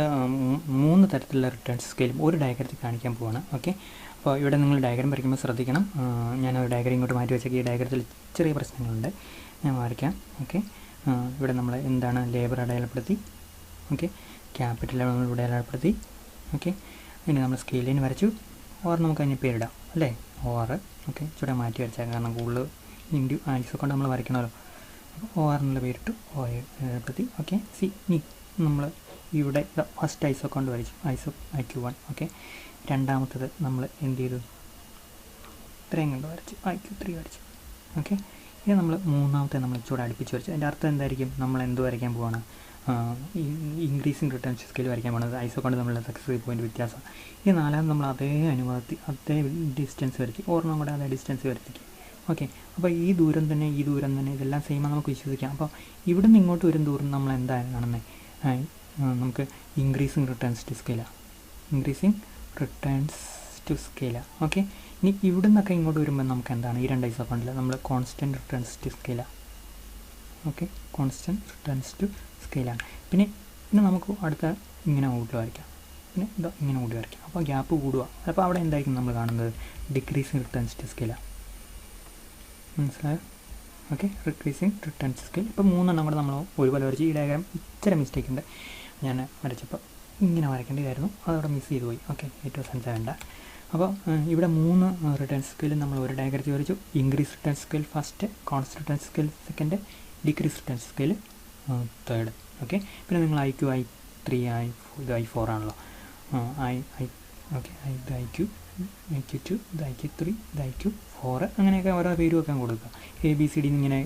3 തരത്തിലുള്ള റിട്ടേൺസ് സ്കെയിലും ഒരു ഡയഗ്രത്തിൽ കാണിക്കാൻ പോവാണ്. ഓക്കെ, അപ്പോൾ ഇവിടെ നിങ്ങൾ ഡയഗ്രം വരയ്ക്കുമ്പോൾ ശ്രദ്ധിക്കണം. ഞാനൊരു ഡയഗ്രം ഇങ്ങോട്ട് മാറ്റി വെച്ചേക്ക്. ഈ ഡയഗ്രത്തിൽ ചെറിയ പ്രശ്നങ്ങളുണ്ട്, ഞാൻ വരയ്ക്കാം. ഓക്കെ, ഇവിടെ നമ്മൾ എന്താണ് ലേബർ അടയാളപ്പെടുത്തി. ഓക്കെ, ക്യാപിറ്റൽ നമ്മൾ ഇവിടെ അടയാളപ്പെടുത്തി. ഓക്കെ, ഇനി നമ്മൾ സ്കെയിൽ ലൈൻ വരച്ചു. ഓർ നമുക്ക് അതിന് പേരിടാം അല്ലേ? ഓർ. ഓക്കെ, ചുവടെ മാറ്റി വരച്ചാൽ കാരണം കൂടുതൽ ഐസോകോണ്ട് നമ്മൾ വരയ്ക്കണമല്ലോ. അപ്പോൾ OR എന്നുള്ള പേരിട്ടു, അടയാളപ്പെടുത്തി. ഓക്കെ, ഇനി നമ്മൾ ഇവിടെ ഫസ്റ്റ് ഐസോകോണ്ട് വരച്ചു, IQ1. ഓക്കെ, രണ്ടാമത്തത് നമ്മൾ എന്ത് ചെയ്തു? ഇത്രയും കണ്ട് വരച്ചു, IQ3 വരച്ചു. ഓക്കെ, ഇനി നമ്മൾ മൂന്നാമത്തെ നമ്മൾ ചൂടെ അടുപ്പിച്ച് വരച്ചു. അതിൻ്റെ അർത്ഥം എന്തായിരിക്കും? നമ്മൾ എന്ത് വരയ്ക്കാൻ പോവാണ്? ഇൻക്രീസിങ് റിട്ടേൺസ് സ്കെയിൽ വരയ്ക്കാൻ പോകുന്നത്. ഐസോകോണ്ട് നമ്മളുടെ സക്സസ് പോയിൻ്റ് വ്യത്യാസം. ഈ നാലാമത് നമ്മൾ അതേ ഡിസ്റ്റൻസ് വരച്ച്, ഓർമ്മ കൂടെ അതേ ഡിസ്റ്റൻസ് വരച്ചിരിക്കും. ഓക്കെ, അപ്പോൾ ഈ ദൂരം തന്നെ ഇതെല്ലാം സെയിമാണ് നമുക്ക് വിശ്വസിക്കാം. അപ്പോൾ ഇവിടെ നിന്ന് ഇങ്ങോട്ട് വരും ദൂരം നമ്മൾ എന്താണ് കാണുന്നത്? നമുക്ക് ഇൻക്രീസിങ് റിട്ടേൺസ് ടു സ്കെയിലാണ്. ഓക്കെ, ഇനി ഇവിടെ നിന്നൊക്കെ ഇങ്ങോട്ട് വരുമ്പോൾ നമുക്ക് എന്താണ്? ഈ രണ്ട് ഐസോകോണ്ടിൽ നമ്മൾ കോൺസ്റ്റൻറ്റ് റിട്ടേൺസ് ടു സ്കെയിലാണ്. ഓക്കെ, കോൺസ്റ്റൻറ്റ് റിട്ടേൺസ് ടു സ്കെയിലാണ്. പിന്നെ നമുക്ക് അടുത്ത ഇങ്ങനെ കൂട്ടി വരയ്ക്കാം, പിന്നെ ഇങ്ങനെ കൂട്ടി വരയ്ക്കാം. അപ്പോൾ ഗ്യാപ്പ് കൂടുക. അപ്പോൾ അവിടെ എന്തായിരിക്കും നമ്മൾ കാണുന്നത്? ഡിക്രീസിങ് റിട്ടേൺസ് ടു സ്കെയിലാണ്. മനസ്സിലായോ? Okay, decreasing returns to scale. ഇപ്പോൾ 3 കൂടെ നമ്മൾ ഒരുപോലെ വരച്ച്. ഈ ഡയഗ്രാം ഇച്ചിരി മിസ്റ്റേക്ക് ഉണ്ട്, ഞാൻ വരച്ചപ്പോൾ ഇങ്ങനെ വരയ്ക്കേണ്ടതായിരുന്നു, അതവിടെ മിസ് ചെയ്ത് പോയി. ഓക്കെ, ഏറ്റവും സെൻസ് വേണ്ട. അപ്പോൾ ഇവിടെ 3 റിട്ടേൺ സ്കെയിലും നമ്മൾ ഒരു ഡയഗ്രത്തിൽ വരച്ചു. Increase return scale first, constant return scale second, decrease return scale third. Okay, പിന്നെ നിങ്ങൾ IQ I3 ഇത് I4 ആണല്ലോ. ഓക്കെ, ഇത് IQ2, ഇത് IQ3, ഇത് IQ4, അങ്ങനെയൊക്കെ ഓരോ പേരും വെക്കാൻ കൊടുക്കുക. ABCD ഇങ്ങനെ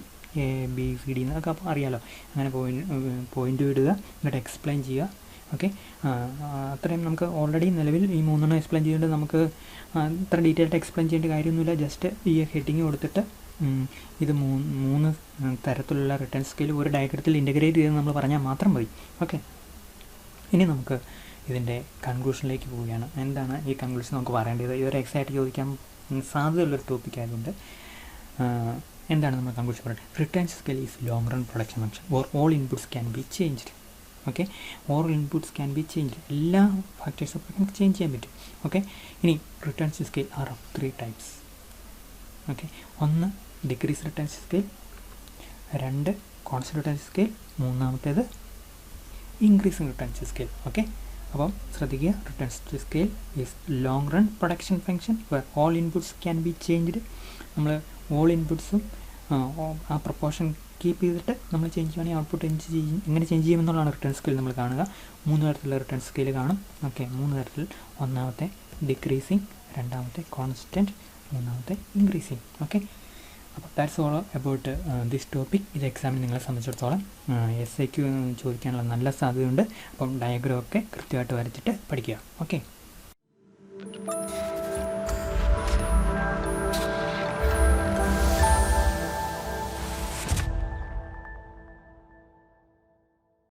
ABCD എന്നൊക്കെ അപ്പോൾ അറിയാമല്ലോ. അങ്ങനെ പോയിൻ്റ് ഇടുക, എന്നിട്ട് എക്സ്പ്ലെയിൻ ചെയ്യുക. ഓക്കെ, അത്രയും നമുക്ക് ഓൾറെഡി നിലവിൽ ഈ 3 എക്സ്പ്ലെയിൻ ചെയ്തിട്ട് നമുക്ക് ഇത്ര ഡീറ്റെയിൽ ആയിട്ട് എക്സ്പ്ലെയിൻ ചെയ്യേണ്ട കാര്യമൊന്നുമില്ല. ജസ്റ്റ് ഈ ഹെഡിങ് കൊടുത്തിട്ട് ഇത് 3 തരത്തിലുള്ള റിട്ടേൺ സ്കെയിൽ ഒരു ഡയഗ്രത്തിൽ ഇൻ്റഗ്രേറ്റ് ചെയ്ത് നമ്മൾ പറഞ്ഞാൽ മാത്രം മതി. ഓക്കെ, ഇനി നമുക്ക് ഇതിൻ്റെ കൺക്ലൂഷനിലേക്ക് പോവുകയാണ്. എന്താണ് ഈ കൺക്ലൂഷൻ നമുക്ക് പറയേണ്ടത്? ഇതൊരു എക്സാക്റ്റ് ചോദിക്കാൻ സാധ്യതയുള്ളൊരു ടോപ്പിക് ആയതുകൊണ്ട് എന്താണ് നമ്മൾ കൺക്ലൂഷൻ പറയുന്നത്? Return scale is long run production function or all inputs can be changed. Okay, all inputs can be changed. എല്ലാ ഫാക്ടേഴ്സും നമുക്ക് ചേഞ്ച് ചെയ്യാൻ പറ്റും. ഓക്കെ, ഇനി return scale are of 3 types. Okay, 1 decrease return scale, 2 constant return scale, മൂന്നാമത്തേത് increasing returns scale. Okay, അപ്പം ശ്രദ്ധിക്കുക, returns scale is long run production function where all inputs can be changed. നമ്മൾ all ഇൻപുട്സും ആ proportion keep ചെയ്തിട്ട് നമ്മൾ change ചെയ്യുകയാണെങ്കിൽ output എങ്ങനെ ചേഞ്ച് ചെയ്യുമെന്നുള്ളതാണ് റിട്ടേൺ സ്കെയിൽ നമ്മൾ കാണുക. 3 തരത്തിലുള്ള റിട്ടേൺ സ്കെയിൽ കാണും. ഓക്കെ, 3 തരത്തിൽ. ഒന്നാമത്തെ ഡിക്രീസിങ്, രണ്ടാമത്തെ കോൺസ്റ്റൻറ്റ്, മൂന്നാമത്തെ ഇൻക്രീസിങ്. ഓക്കെ, അപ്പോൾ that's all about this topic. ഇത് എക്സാമിന് നിങ്ങളെ സംബന്ധിച്ചിടത്തോളം SIQ ചോദിക്കാനുള്ള നല്ല സാധ്യതയുണ്ട്. അപ്പം ഡയഗ്രാം ഒക്കെ കൃത്യമായിട്ട് വരച്ചിട്ട് പഠിക്കുക. ഓക്കെ.